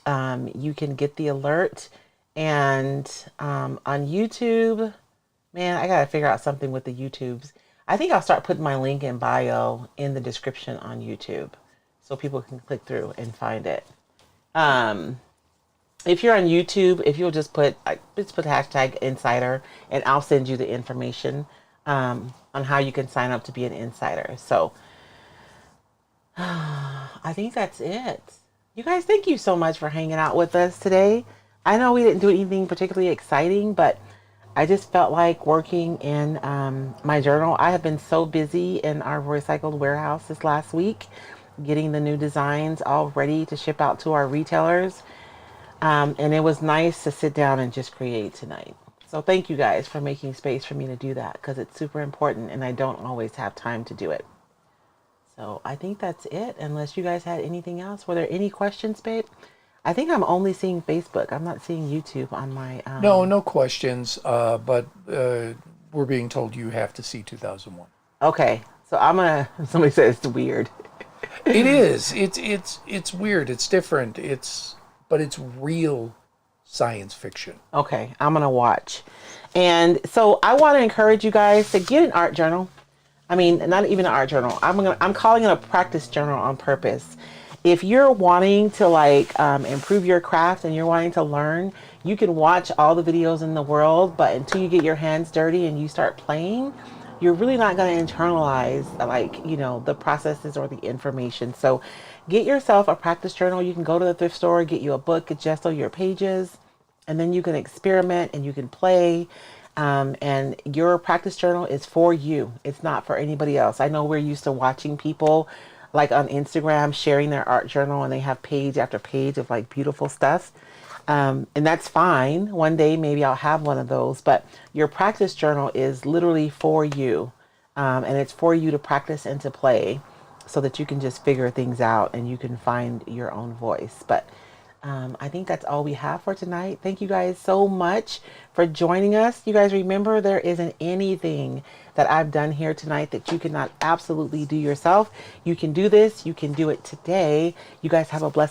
you can get the alert. And on YouTube, man, I gotta figure out something with the YouTubes. I think I'll start putting my link in bio in the description on YouTube, so people can click through and find it. Um, if you're on YouTube, if you'll just put hashtag insider, and I'll send you the information on how you can sign up to be an insider. So I think that's it. You guys, thank you so much for hanging out with us today. I know we didn't do anything particularly exciting, but I just felt like working in my journal. I have been so busy in our recycled warehouse this last week, getting the new designs all ready to ship out to our retailers. And it was nice to sit down and just create tonight. So thank you guys for making space for me to do that, because it's super important and I don't always have time to do it. So I think that's it, unless you guys had anything else. Were there any questions, babe? I think I'm only seeing Facebook. I'm not seeing YouTube on my. No, no questions. But we're being told you have to see 2001. Okay, so I'm gonna. Somebody says it's weird. It is. It's weird. It's different. But it's real science fiction. Okay, I'm gonna watch. And so I want to encourage you guys to get an art journal. I mean, not even an art journal. I'm calling it a practice journal on purpose. If you're wanting to like improve your craft and you're wanting to learn, you can watch all the videos in the world, but until you get your hands dirty and you start playing, you're really not going to internalize like, the processes or the information. So get yourself a practice journal. You can go to the thrift store, get you a book, get just your pages, and then you can experiment and you can play. And your practice journal is for you. It's not for anybody else. I know we're used to watching people like on Instagram sharing their art journal, and they have page after page of like beautiful stuff. And that's fine. One day maybe I'll have one of those, but your practice journal is literally for you. And it's for you to practice and to play, so that you can just figure things out and you can find your own voice. But I think that's all we have for tonight. Thank you guys so much for joining us. You guys remember, there isn't anything that I've done here tonight that you cannot absolutely do yourself. You can do this. You can do it today. You guys have a blessed